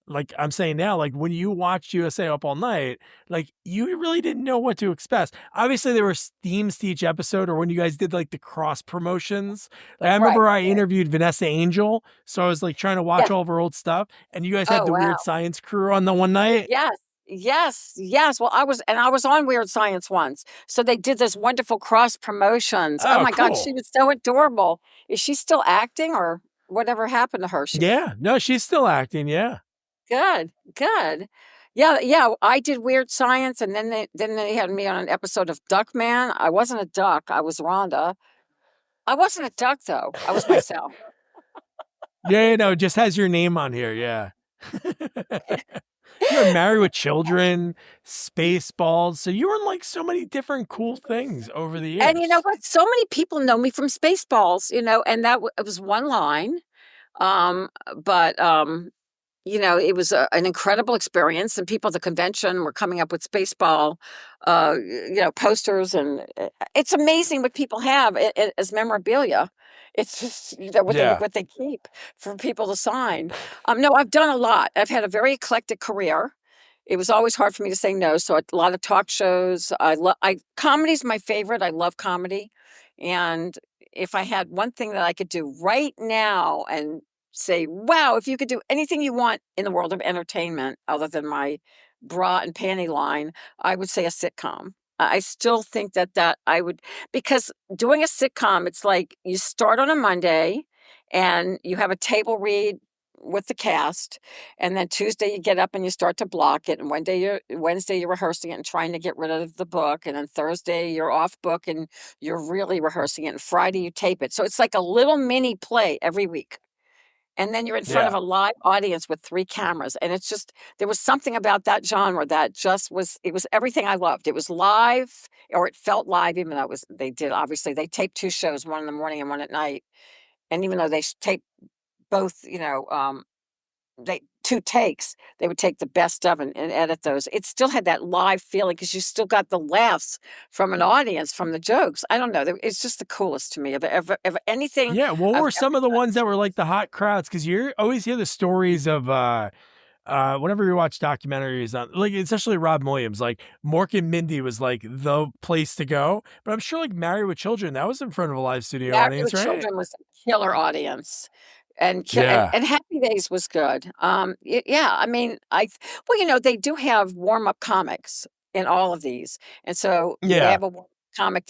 like I'm saying now, like when you watched USA Up All Night, like you really didn't know what to expect. Obviously there were themes to each episode, or when you guys did like the cross promotions. Like I Right, remember I right. interviewed Vanessa Angel, so I was like trying to watch Yeah. all of her old stuff, and you guys had Oh, the wow. Weird Science crew on the one night. Yes. Yes, yes. Well, I was on Weird Science once. So they did this wonderful cross promotions. Oh Oh, my God, she cool. was so adorable. Is she still acting or whatever happened to her? She Yeah, no, she's still acting. Yeah. good, good. Yeah, yeah. I did Weird Science and then they had me on an episode of Duckman. I wasn't a duck, I was Rhonda. I wasn't a duck though. I was myself. Yeah, no, it just has your name on here. Yeah. You were Married with Children, Spaceballs. So you were in like so many different cool things over the And you know years. what? So many people know me from Spaceballs, and it was one line. Um, but it was an incredible experience, and people at the convention were coming up with Spaceball, posters, and it's amazing what people have as memorabilia. It's just Yeah. what they keep for people to sign. No, I've done a lot. I've had a very eclectic career. It was always hard for me to say no. So a lot of talk shows. Comedy's my favorite. I love comedy, and if I had one thing that I could do right now and say, wow, if you could do anything you want in the world of entertainment other than my bra and panty line, I would say a sitcom. I still think that I would, because doing a sitcom, it's like you start on a Monday and you have a table read with the cast, and then Tuesday you get up and you start to block it, and Wednesday you're rehearsing it and trying to get rid of the book, and then Thursday you're off book and you're really rehearsing it, and Friday you tape it. So it's like a little mini play every week. And then you're in front of Yeah. a live audience with 3 cameras, and it's just there was something about that genre that just was it was everything I loved. It was live, or it felt live, even though it was obviously, they taped 2 shows, one in the morning and one at night, and even though they taped both, they 2 takes, they would take the best of and edit those. It still had that live feeling because you still got the laughs from an audience, from the jokes. I don't know, it's just the coolest to me of anything Yeah. What I've were ever some of the done. ones that were like the hot crowds? Because you always hear the stories of whenever you watch documentaries on, like, especially Rob Williams, like Mork and Mindy was like the place to go. But I'm sure like Married with Children, that was in front of a live studio Married audience, with right? Children was a killer audience, and Yeah. Happy Days was good. Yeah, I mean, well, they do have warm-up comics in all of these, and so they Yeah. have a comic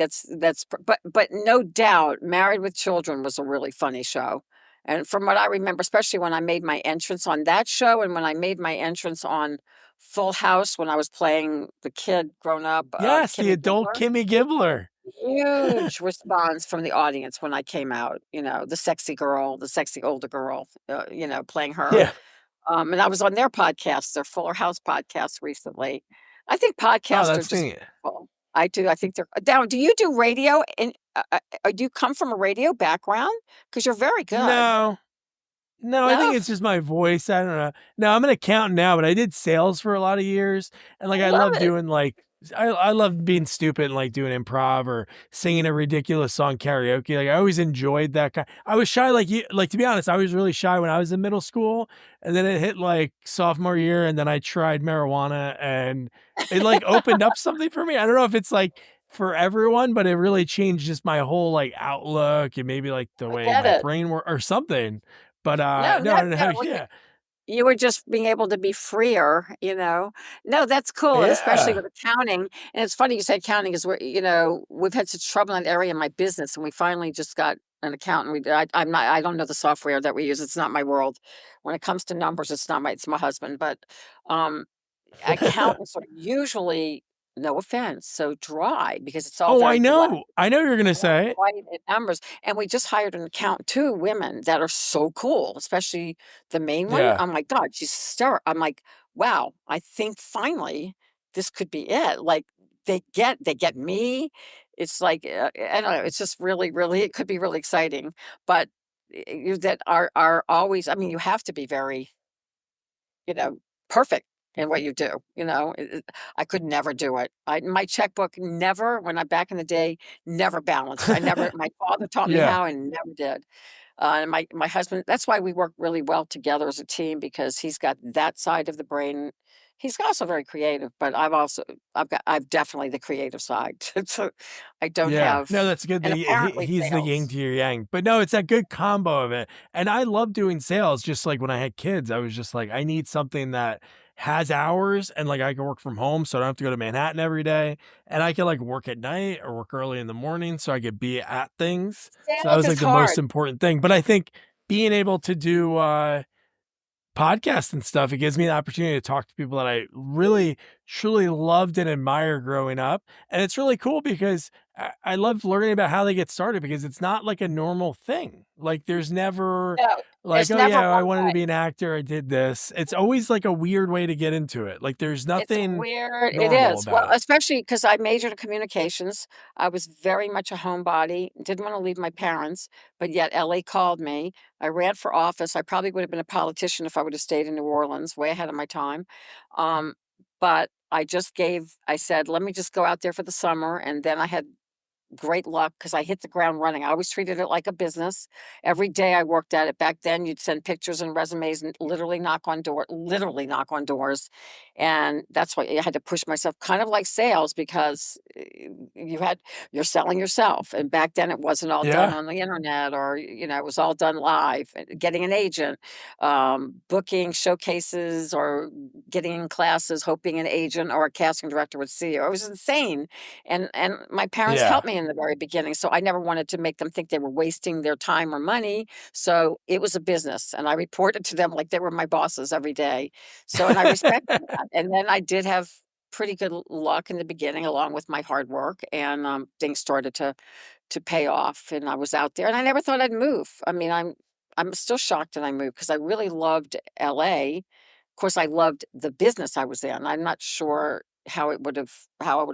but no doubt, Married with Children was a really funny show, and from what I remember, especially when I made my entrance on that show, and when I made my entrance on Full House when I was playing the kid grown up, Yes. The Kimmy adult Gibbler. Kimmy Gibbler. Huge response from the audience when I came out, the sexy girl, the sexy older girl, playing her. Yeah. And I was on their podcast, their Fuller House podcast recently. I think Oh, podcasts are that's just neat. wonderful. I do. I think they're down. Do you do radio? And do you come from a radio background? Because you're very good. No. No, I think No, it's just my voice. I don't know. No, I'm an accountant now, but I did sales for a lot of years, and like I I love love it. doing like I love being stupid and like doing improv or singing a ridiculous song karaoke. Like I always enjoyed that kind. I was shy, like you. Like to be honest, I was really shy when I was in middle school, and then it hit like sophomore year, and then I tried marijuana, and it like opened up something for me. I don't know if it's like for everyone, but it really changed just my whole like outlook and maybe like the I way get my it. brain work or something. But No, no, no, I don't know. no. Yeah. You were just being able to be freer. No, that's cool, and especially Yeah. with accounting, and it's funny you said accounting is where, we've had such trouble in that area in my business, and we finally just got an accountant. I don't know the software that we use, it's not my world. When it comes to numbers, it's my husband, but, um, accountants are usually, no offense, so dry because it's all Oh, very I black know. I know you're gonna black say and it. white and numbers, and we just hired an accountant, 2 women that are so cool, especially the main one. Yeah. Oh my god, she's I'm like, "Wow, I think finally this could be it." Like, they get me. It's like, I don't know, it's just really, really it could be really exciting, but, you that are always I mean, you have to be very, you know, perfect in what you do, I could never do it. My checkbook never when I back in the day, never balanced. I never my father taught me Yeah. how and never did. And my husband that's why we work really well together as a team because he's got that side of the brain. He's also very creative, but I've definitely the creative side. So I don't Yeah. have No, that's good that and apparently he's the yin sales. to your yang. But no, it's a good combo of it. And I love doing sales. Just like when I had kids, I was just like, I need something that has hours and like I can work from home so I don't have to go to Manhattan every day. And I can like work at night or work early in the morning so I could be at things. So that Sales was is like the most hard. important thing. But I think being able to do podcasts and stuff, it gives me the opportunity to talk to people that I really truly loved and admired growing up. And it's really cool because I love learning about how they get started because it's not like a normal thing. Like there's never No, like, it's oh never yeah, I one wanted to way. be an actor. I did this. It's always like a weird way to get into it. Like there's It's nothing weird. It normal is. Well, about it. especially because I majored in communications. I was very much a homebody, didn't want to leave my parents, but yet LA called me. I ran for office. I probably would have been a politician if I would have stayed in New Orleans, way ahead of my time. Um, but I said, let me just go out there for the summer. And then I had great luck because I hit the ground running. I always treated it like a business. Every day I worked at it. Back then, you'd send pictures and resumes and literally knock on doors. And that's why I had to push myself kind of like sales because you're selling yourself. And back then it wasn't all done Yeah. on the internet or, it was all done live. Getting an agent, booking showcases or getting in classes, hoping an agent or a casting director would see you. It was insane and my parents Yeah. helped me in the very beginning. So I never wanted to make them think they were wasting their time or money. So it was a business, and I reported to them like they were my bosses every day. So, and I respected that. And then I did have pretty good luck in the beginning, along with my hard work, and things started to pay off. And I was out there, and I never thought I'd move. I mean, I'm still shocked that I moved because I really loved LA. Of course, I loved the business I was in. I'm not sure how I would have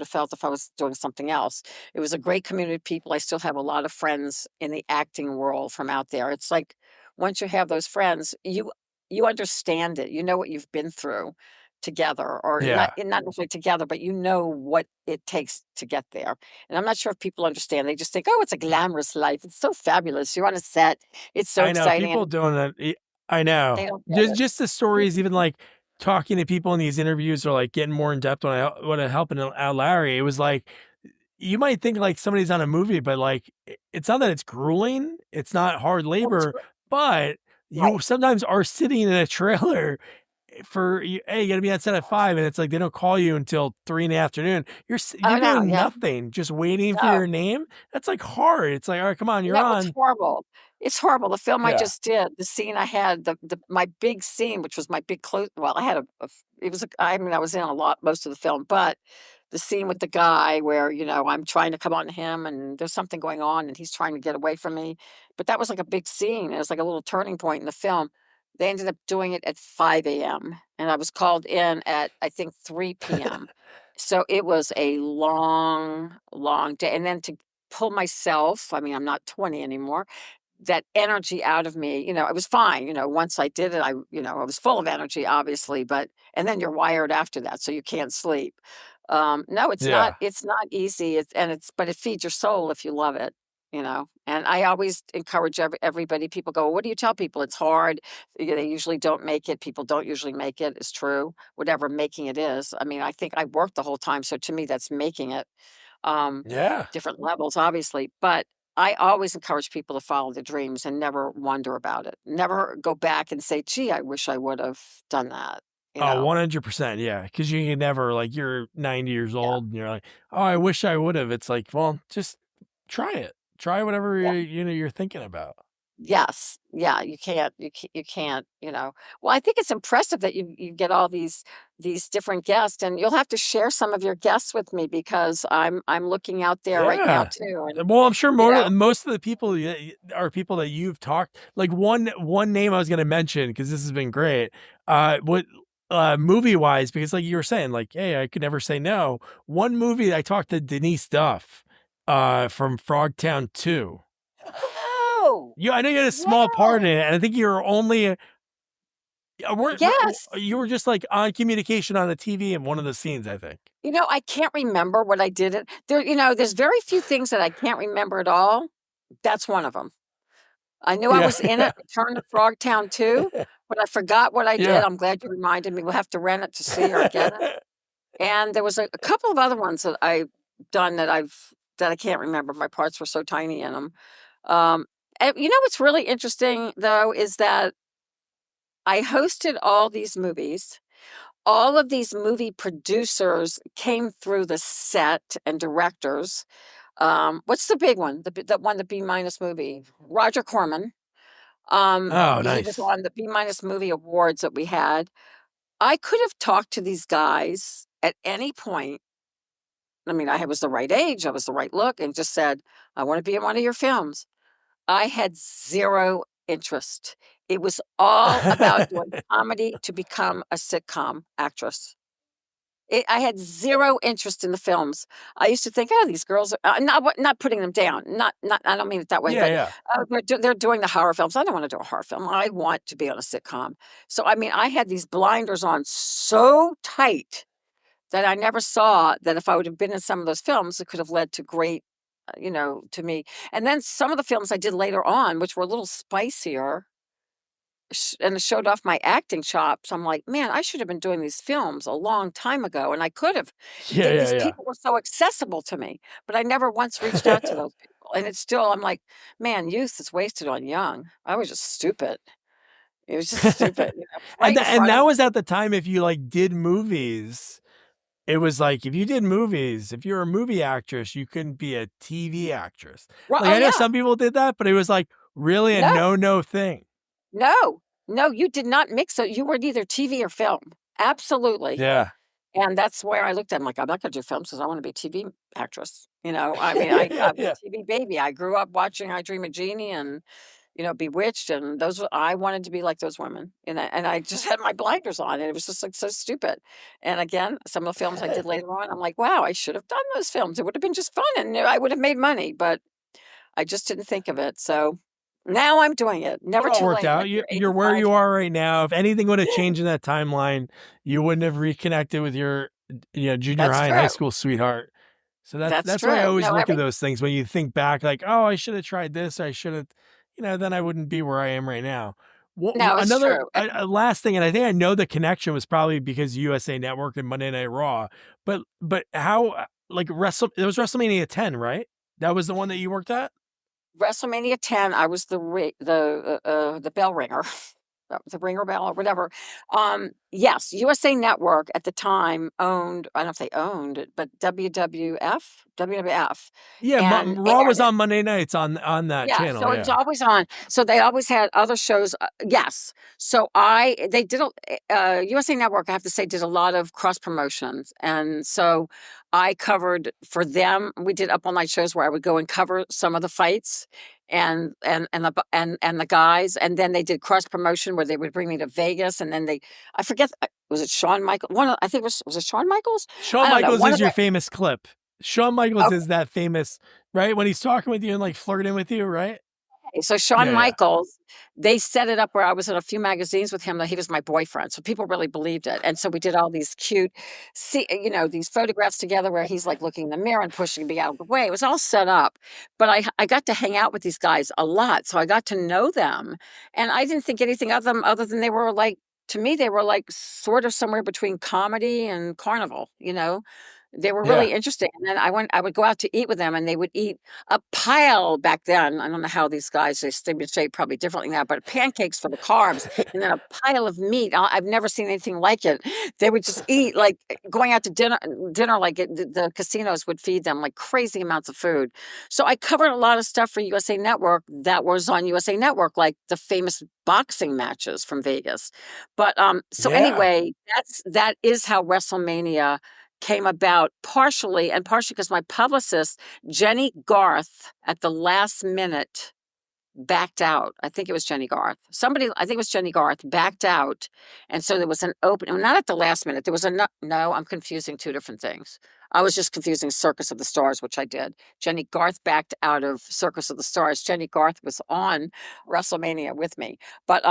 felt if I was doing something else. It was a great community of people. I still have a lot of friends in the acting world from out there. It's like once you have those friends, you understand it. You know what you've been through together, or Yeah. not necessarily together, but you know what it takes to get there. And I'm not sure if people understand. They just think, oh, it's a glamorous life. It's so fabulous. You're on a set. It's so I know exciting. people And doing that. I know. they don't get it. Just the stories, even like talking to people in these interviews, or like getting more in depth when I helping out Larry. It was like, you might think like somebody's on a movie, but like it's not that it's grueling. It's not hard labor, but you Right. sometimes are sitting in a trailer hey, you gotta be on set at 5, and it's like they don't call you until 3 in the afternoon. You're Oh, you're no. doing Yeah. nothing, just waiting for No. your name. That's like hard. It's like, all right, come on, you're No, it's on. horrible. It's horrible. The film I Yeah. just did, the scene I had, the my big scene, which was my big close. Well, I had it was, I mean, I was in a lot, most of the film, but the scene with the guy where, I'm trying to come on him and there's something going on and he's trying to get away from me. But that was like a big scene. It was like a little turning point in the film. They ended up doing it at 5 a.m. and I was called in at, I think, 3 p.m. So it was a long, long day. And then to pull myself, I mean, I'm not 20 anymore, that energy out of me, it was fine. Once I did it, I was full of energy, obviously, and then you're wired after that, so you can't sleep. No, Yeah. it's not easy. But it feeds your soul if you love it, and I always encourage everybody. People go, what do you tell people? It's hard. They usually don't make it. People don't usually make it. It's true. Whatever making it is. I mean, I think I worked the whole time. So to me, that's making it. Um, Yeah. Different levels, obviously, but I always encourage people to follow their dreams and never wonder about it. Never go back and say, gee, I wish I would have done that. Oh, 100%. Yeah. Cause you can never, like, you're 90 years Yeah. old and you're like, oh, I wish I would have. It's like, well, just try it. Try whatever Yeah. you're thinking about. Yes. Yeah. You can't, well, I think it's impressive that you get all these different guests, and you'll have to share some of your guests with me because I'm looking out there right now Yeah. too. And, Well, I'm sure you know, most of the people are people that you've talked. Like one name I was going to mention, because this has been great. What movie wise, because like you were saying, like, hey, I could never say no. One movie I talked to Denise Duff, from Frogtown 2. oh, I know you had a small part in it, and I think you were only yes. you were just like on communication on the TV in one of the scenes, I think. I can't remember what I did. There's very few things that I can't remember at all. That's one of them. I knew I Yeah. was in it, Return to Frogtown 2, but I forgot what I did. Yeah. I'm glad you reminded me. We'll have to rent it to see or get it. And there was a couple of other ones that I've done that I can't remember. My parts were so tiny in them. And what's really interesting though is that I hosted all these movies. All of these movie producers came through the set, and directors. What's the big one? That won the B minus movie? Roger Corman. Oh, He was nice. on the B minus movie awards that we had. I could have talked to these guys at any point. I mean, I was the right age, I was the right look, and just said, I want to be in one of your films. I had zero interest. It was all about doing comedy to become a sitcom actress. I had zero interest in the films. I used to think, oh, these girls are not putting them down. Not. I don't mean it that way, Yeah, but yeah. they're doing the horror films. I don't want to do a horror film. I want to be on a sitcom. So I mean, I had these blinders on so tight that I never saw that if I would have been in some of those films, it could have led to great, to me. And then some of the films I did later on, which were a little spicier, and it showed off my acting chops. I'm like, man, I should have been doing these films a long time ago, and I could have. Yeah, yeah, These yeah. people were so accessible to me, but I never once reached out to those people. And it's still, I'm like, man, youth is wasted on young. I was just stupid. It was just stupid, right in And front that of me. was at the time, if you like did movies, it was like if you did movies, if you're a movie actress, you couldn't be a TV actress. Well, Like oh I know yeah. some people did that, but it was like really a No, no thing. no, you did not mix it. You were either TV or film. Absolutely. Yeah. And that's where I looked at him like, I'm not gonna do films because I want to be a TV actress. I mean, I was Yeah. a TV baby. I grew up watching I Dream of Jeannie and Bewitched, and I wanted to be like those women, and I just had my blinders on, and it was just like so stupid. And again, some of the films I did later on, I'm like, wow, I should have done those films. It would have been just fun, and I would have made money, but I just didn't think of it. So now I'm doing it. Never It all too worked late. out. Like you're You're where 85. you are right now. If anything would have changed in that timeline, you wouldn't have reconnected with your junior That's high and high true. school sweetheart. So That's that's why I true. always No, look at those things when you think back, like, oh, I should have tried this. I should have, then I wouldn't be where I am right now. no, it's Another true. a last thing, and I think I know the connection was probably because USA Network and Monday Night Raw, but how like it was WrestleMania 10, right? That was the one that you worked at. WrestleMania 10, I was the bell ringer, the ringer bell or whatever. Yes, USA Network at the time owned, I don't know if they owned it, but WWF, Yeah, and Raw aired was it. on Monday nights on that Yeah, channel. so it was Yeah. always on. So they always had other shows. Yes. So they did USA Network, I have to say, did a lot of cross promotions. And so I covered for them. We did up all night shows where I would go and cover some of the fights and the guys. And then they did cross promotion where they would bring me to Vegas. And then I forget, was it Shawn Michaels? I think was it Shawn Michaels? Shawn I don't know. Michaels One is of your the, famous clip. Shawn Michaels is that famous, right? When he's talking with you and like flirting with you, right? So Shawn Yeah. Michaels, they set it up where I was in a few magazines with him that he was my boyfriend. So people really believed it. And so we did all these cute, these photographs together where he's like looking in the mirror and pushing me out of the way. It was all set up. But I got to hang out with these guys a lot. So I got to know them. And I didn't think anything of them other than they were like, to me, they were like sort of somewhere between comedy and carnival. They were Yeah. really interesting. And then I would go out to eat with them and they would eat a pile back then. I don't know how these guys, they would say probably differently now, but pancakes for the carbs and then a pile of meat. I've never seen anything like it. They would just eat like going out to dinner like the casinos would feed them like crazy amounts of food. So I covered a lot of stuff for USA Network that was on USA Network, like the famous boxing matches from Vegas. But so Yeah. anyway, that is how WrestleMania came about partially because my publicist, Jenny Garth, at the last minute backed out. I think it was Jenny Garth. I think it was Jenny Garth backed out. And so there was an open, not at the last minute. There was no, I'm confusing two different things. I was just confusing Circus of the Stars, which I did. Jenny Garth backed out of Circus of the Stars. Jenny Garth was on WrestleMania with me. But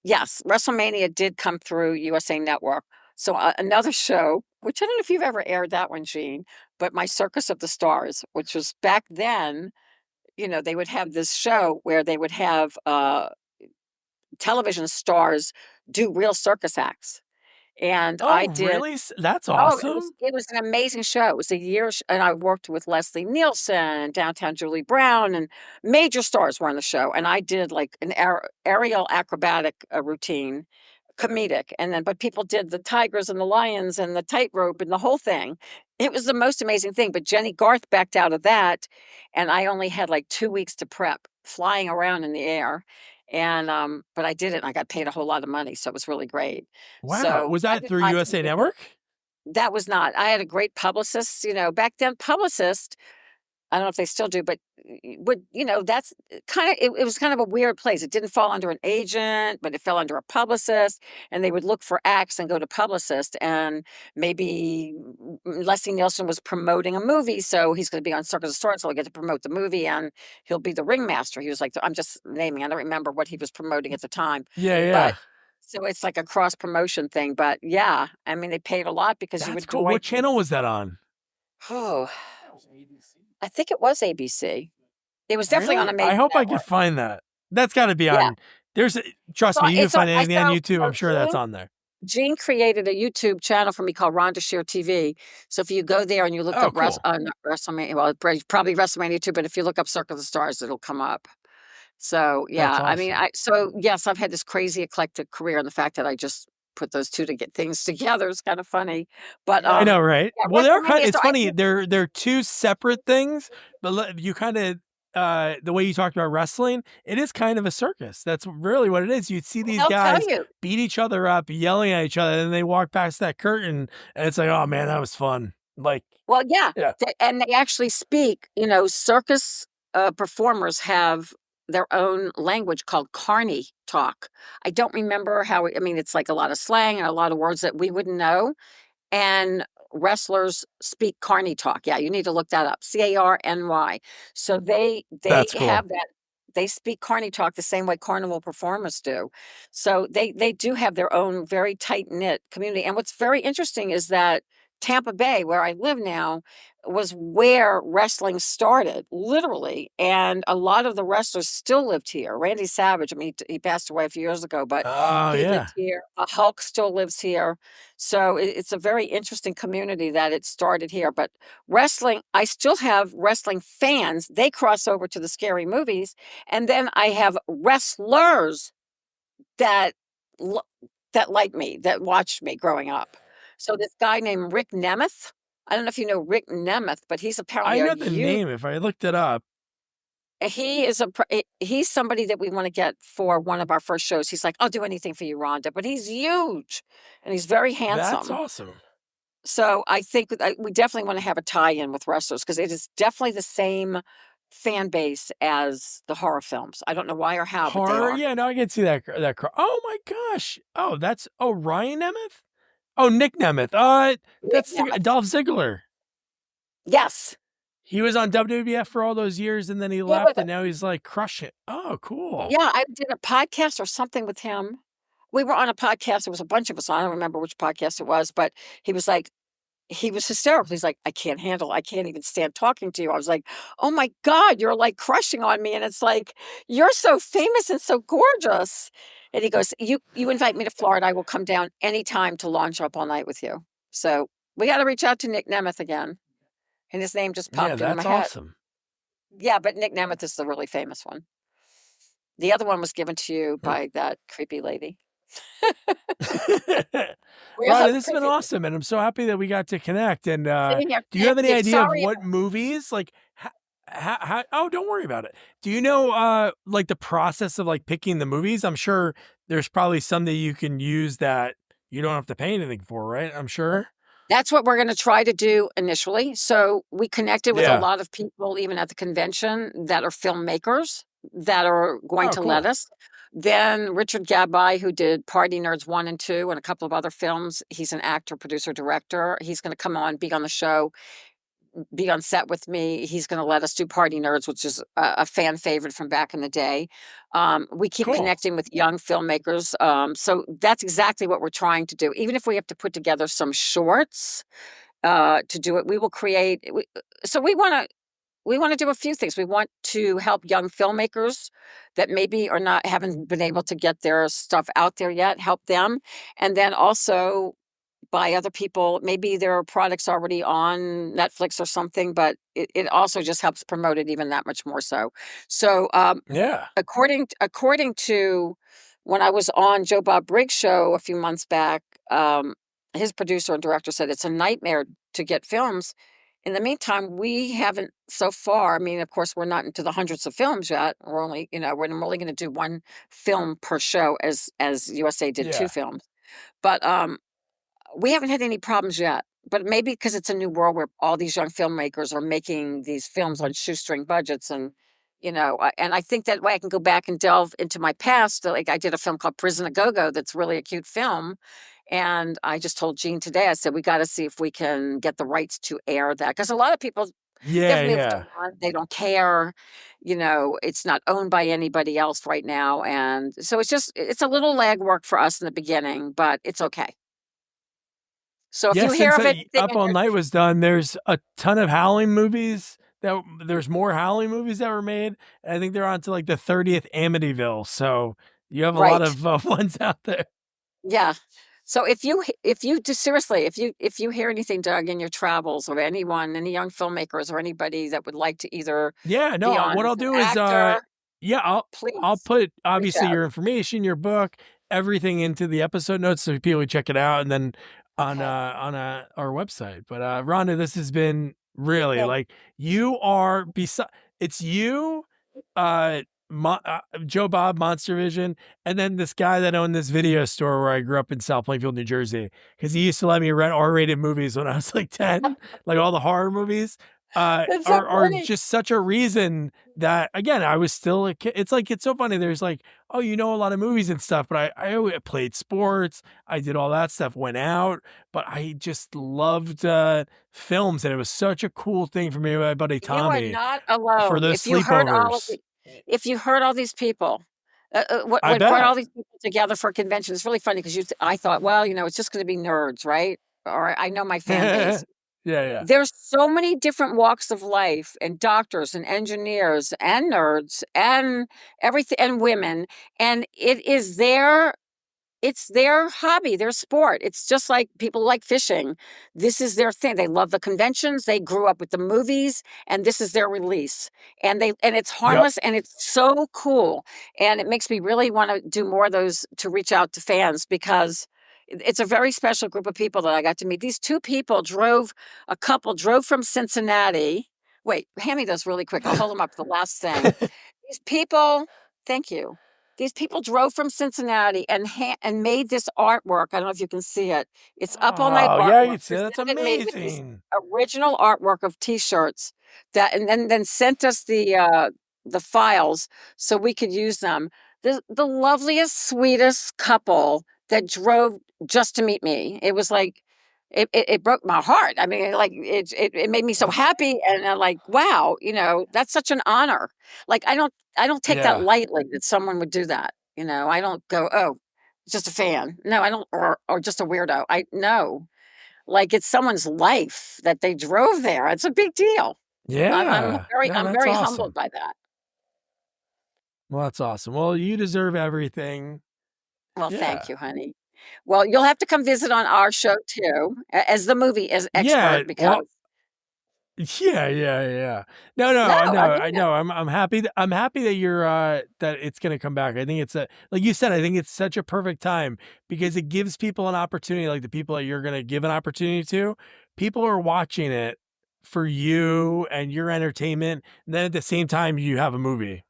yes, WrestleMania did come through USA Network. So another show, which I don't know if you've ever aired that one, Jean, but my Circus of the Stars, which was back then, they would have this show where they would have television stars do real circus acts. And I Oh, did. really? That's Oh, awesome. it was an amazing show. It was a year, and I worked with Leslie Nielsen, Downtown Julie Brown, and major stars were on the show. And I did like an aerial acrobatic routine, comedic, but people did the tigers and the lions and the tightrope and the whole thing. It was the most amazing thing. But Jenny Garth backed out of that, and I only had like 2 weeks to prep, flying around in the air. And but I did it, and I got paid a whole lot of money, so it was really great. Wow. So Was I've that been through trying to USA do it. Network? That was not. I had a great publicist, back then, publicist. I don't know if they still do, but that's kind of, it was kind of a weird place. It didn't fall under an agent, but it fell under a publicist, and they would look for acts and go to publicist. And maybe Leslie Nielsen was promoting a movie, so he's going to be on Circus of Stars, so he'll get to promote the movie, and he'll be the ringmaster. He was like, I'm just naming, I don't remember what he was promoting at the time, Yeah. but so it's like a cross promotion thing. But yeah, I mean, they paid a lot because you That's would cool. join. What channel was that on? Oh, I think it was ABC. It was definitely on a Really? major I hope I network. could find that. That's got to be Yeah. on. Trust me, you can It's on. find anything on YouTube. I'm sure that's on there. Jean created a YouTube channel for me called Rhonda Shear TV. So if you go there and you look Oh, up cool. not WrestleMania, well, probably WrestleMania too, but if you look up Circle of the Stars, it'll come up. So yeah, That's I mean, awesome. so yes, I've had this crazy eclectic career, and the fact that I just put those two to get things together. It's kind of funny, but I know, right? yeah, Well, they're WrestleMania. it's So I funny. think, They're two separate things, but you kind of the way you talked about wrestling, it is kind of a circus. That's really what it is. You'd see these I'll tell guys you. beat each other up, yelling at each other, and then they walk past that curtain, and it's like, oh man, that was fun. Like, Well, yeah, yeah, and they actually speak. Circus performers have their own language called Carney talk. I don't remember how. I mean, it's like a lot of slang and a lot of words that we wouldn't know. And wrestlers speak Carney talk. Yeah, you need to look that up. Carny. So they that's cool. have that. They speak Carney talk the same way carnival performers do. So they do have their own very tight knit community. And what's very interesting is that Tampa Bay, where I live now, was where wrestling started, literally. And a lot of the wrestlers still lived here. Randy Savage, I mean, he passed away a few years ago, but Oh he yeah, lived here. Hulk still lives here. So it's a very interesting community that it started here. But wrestling, I still have wrestling fans. They cross over to the scary movies. And then I have wrestlers that l- that like me, that watched me growing up. So this guy named Rick Nemeth, I don't know if you know Rick Nemeth, but he's apparently I a know the huge. name if I looked it up. He's somebody that we want to get for one of our first shows. He's like, I'll do anything for you, Rhonda, but he's huge and he's very That's handsome. awesome. So I think we definitely want to have a tie-in with wrestlers because it is definitely the same fan base as the horror films. I don't know why or how, but they Horror, are. yeah, no, I can see that. Oh my gosh. Oh, that's Ryan Nemeth. Oh, Nick Nemeth. Rick That's Nemeth. Dolph Ziggler. Yes. He was on WWF for all those years, and then he Yeah, left, and now he's like crushing it. Oh, cool. yeah, I did a podcast or something with him. We were on a podcast. There was a bunch of us. I don't remember which podcast it was, but he was like, he was hysterical. He's like, I can't even stand talking to you. I was like, oh my God, you're like crushing on me. And it's like, you're so famous and so gorgeous. And he goes, you invite me to Florida, I will come down anytime to launch up all night with you. So we got to reach out to Nick Nemeth again. And his name just Yeah, popped into my that's head. awesome. Yeah, but Nick Nemeth is the really famous one. The other one was given to you by that creepy lady. Real Rhonda, this has been creepy. awesome, and I'm so happy that we got to connect. And Sitting here, do you have any thank you. idea of Sorry what movies, like, how? Oh, don't worry about it. Do you know, like, the process of like picking the movies? I'm sure there's probably some that you can use that you don't have to pay anything for, right? I'm sure. That's what we're going to try to do initially. So we connected with a Yeah. lot of people, even at the convention, that are filmmakers that are going Oh, to cool. let us. Then Richard Gabai, who did Party Nerds 1 and 2 and a couple of other films, he's an actor, producer, director. He's going to come on, be on the show, be on set with me. He's going to let us do Party Nerds, which is a fan favorite from back in the day. We keep Cool. connecting with young filmmakers. So that's exactly what we're trying to do. Even if we have to put together some shorts to do it, we will create. So we want to do a few things. We want to help young filmmakers that maybe are not haven't been able to get their stuff out there yet, help them. And then also by other people. Maybe there are products already on Netflix or something, but it also just helps promote it even that much more so. So Yeah. according to when I was on Joe Bob Briggs' show a few months back, his producer and director said it's a nightmare to get films. In the meantime, we haven't so far. I mean, of course, we're not into the hundreds of films yet. We're only, we're only going to do one film per show, as USA did two Yeah. films. But we haven't had any problems yet. But maybe because it's a new world where all these young filmmakers are making these films on shoestring budgets, and and I think that way I can go back and delve into my past. Like I did a film called Prison a Go-Go that's really a cute film. And I just told Gene today, I said, we got to see if we can get the rights to air that. Because a lot of people, Yeah. they've moved Yeah. on, they don't care. It's not owned by anybody else right now. And so it's a little lag work for us in the beginning, but it's okay. So if Yeah, you hear since of anything Up All Night was done, there's a ton of Howling movies. There's more Howling movies that were made. And I think they're on to like the 30th Amityville. So you have a lot right. of ones out there. Yeah. So if you just seriously, if you hear anything, Doug, in your travels, or any young filmmakers or anybody that would like to either Yeah, be no, on what as I'll an do is actor, yeah, I'll please put reach obviously out. your information, your book, everything into the episode notes so people can check it out, and then on Okay. our website. But Rhonda, this has been really Thank- like you are beside. It's you, uh, Joe Bob Monster Vision, and then this guy that owned this video store where I grew up in South Plainfield, New Jersey, because he used to let me rent R-rated movies when I was like 10, like all the horror movies. That's so Are funny. just such a reason that, again, I was still a kid. It's like, it's so funny. There's like, oh, you know, a lot of movies and stuff, but I always played sports. I did all that stuff, went out, but I just loved films. And it was such a cool thing for me and my buddy You are Tommy not for alone. those sleepovers. If you heard all these people, what I brought all bet. these people together for a convention, it's really funny because I thought, well, it's just going to be nerds, right? Or I know my fan base. Yeah. There's so many different walks of life, and doctors and engineers and nerds and everything, and women, and it's their hobby, their sport. It's just like people like fishing. This is their thing. They love the conventions. They grew up with the movies, and this is their release. And it's Yep. harmless, and it's so cool. And it makes me really want to do more of those, to reach out to fans, because it's a very special group of people that I got to meet. These two people a couple drove from Cincinnati. Wait, hand me those really quick. I'll hold them up. The last thing. These people, thank you. These people drove from Cincinnati and made this artwork. I don't know if you can see it. It's up all night Oh, yeah, you artwork. can see that's Presented me with these amazing. original artwork of T-shirts and then sent us the files so we could use them. The loveliest, sweetest couple that drove just to meet me. It was like it broke my heart. I mean, like it made me so happy, and I'm like, wow, that's such an honor. Like I don't take that Yeah. lightly that someone would do that. I don't go, oh, just a fan. No, I don't, or just a weirdo. I know, like it's someone's life that they drove there. It's a big deal. Yeah. No, I'm that's very humbled awesome. by that. Well, that's awesome. Well, you deserve everything. Well, thank Yeah. you, honey. Well, you'll have to come visit on our show too, as the movie as Yeah. expert, because Well, yeah. No, no, I I mean it. know. I'm happy. I'm happy that you're that it's gonna come back. I think it's like you said. I think it's such a perfect time because it gives people an opportunity, like the people that you're gonna give an opportunity to. People are watching it for you and your entertainment. And then at the same time, you have a movie.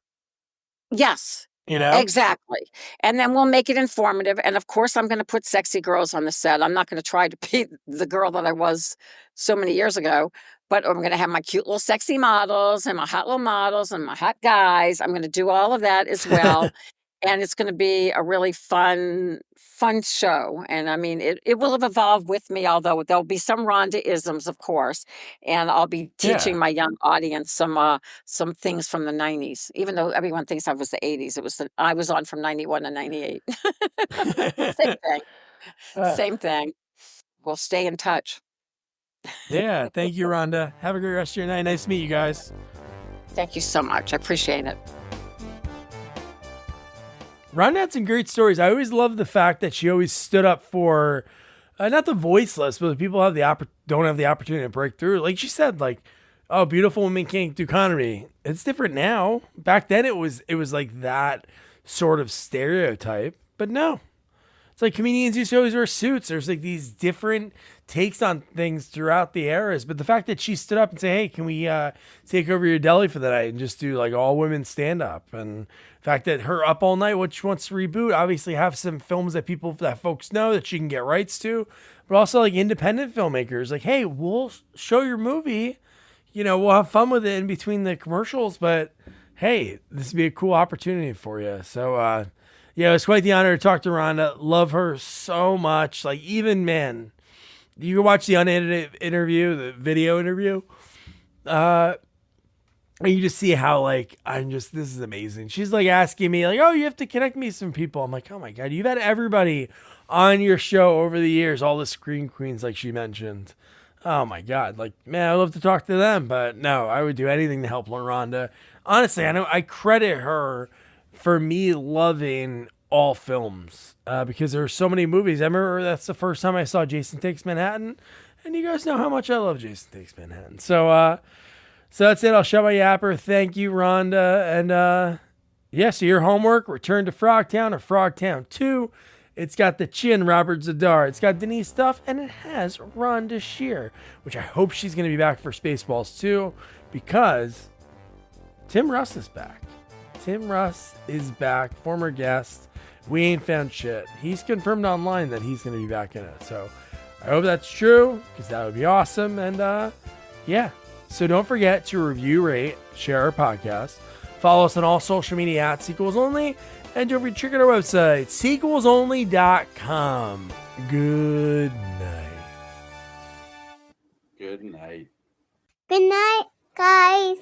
Yes, You know? exactly. And then we'll make it informative. And of course, I'm going to put sexy girls on the set. I'm not going to try to be the girl that I was so many years ago, but I'm going to have my cute little sexy models and my hot little models and my hot guys. I'm going to do all of that as well. And it's going to be a really fun show. And I mean, it will have evolved with me, although there'll be some Rhonda isms, of course. And I'll be teaching Yeah. my young audience some things from the 90s, even though everyone thinks I was the 80s. I was on from 91 to 98. Same thing. Uh, Same thing. We'll stay in touch. yeah. Thank you, Rhonda. Have a great rest of your night. Nice to meet you guys. Thank you so much. I appreciate it. Rhonda had some great stories. I always loved the fact that she always stood up for not the voiceless, but the people have don't have the opportunity to break through. Like she said, like, oh, beautiful women can't do comedy. It's different now. Back then, it was like that sort of stereotype. But no, it's like comedians used to always wear suits. There's like these different takes on things throughout the eras. But the fact that she stood up and say, "Hey, can we take over your deli for the night and just do like all women stand up?" And the fact that her Up All Night, which wants to reboot, obviously have some films that folks know that she can get rights to, but also like independent filmmakers, like, "Hey, we'll show your movie. We'll have fun with it in between the commercials, but hey, this would be a cool opportunity for you." So, yeah, it was quite the honor to talk to Rhonda. Love her so much. Like, even, man, you can watch the unedited interview, the video interview, and you just see how, like, this is amazing. She's like asking me, like, oh, you have to connect me to some people. I'm like, oh my God, you've had everybody on your show over the years, all the screen queens, like she mentioned. Oh my God. Like, man, I love to talk to them, but no, I would do anything to help Rhonda. Honestly, I know I credit her for me loving all films because there are so many movies. I remember that's the first time I saw Jason Takes Manhattan, and you guys know how much I love Jason Takes Manhattan. So that's it. I'll shut my yapper. Thank you, Rhonda, and Yeah, so your homework, Return to Frogtown or Frogtown 2. It's got the Chin, Robert Zadar. It's got Denise Duff, and it has Rhonda Shear, which I hope she's going to be back for Spaceballs 2 because Tim Russ is back. Tim Russ is back, former guest. We ain't found shit. He's confirmed online that he's going to be back in it. So I hope that's true because that would be awesome. And yeah, so don't forget to review, rate, share our podcast. Follow us on all social media at Sequels Only. And don't forget to check out our website, sequelsonly.com. Good night. Good night. Good night, guys.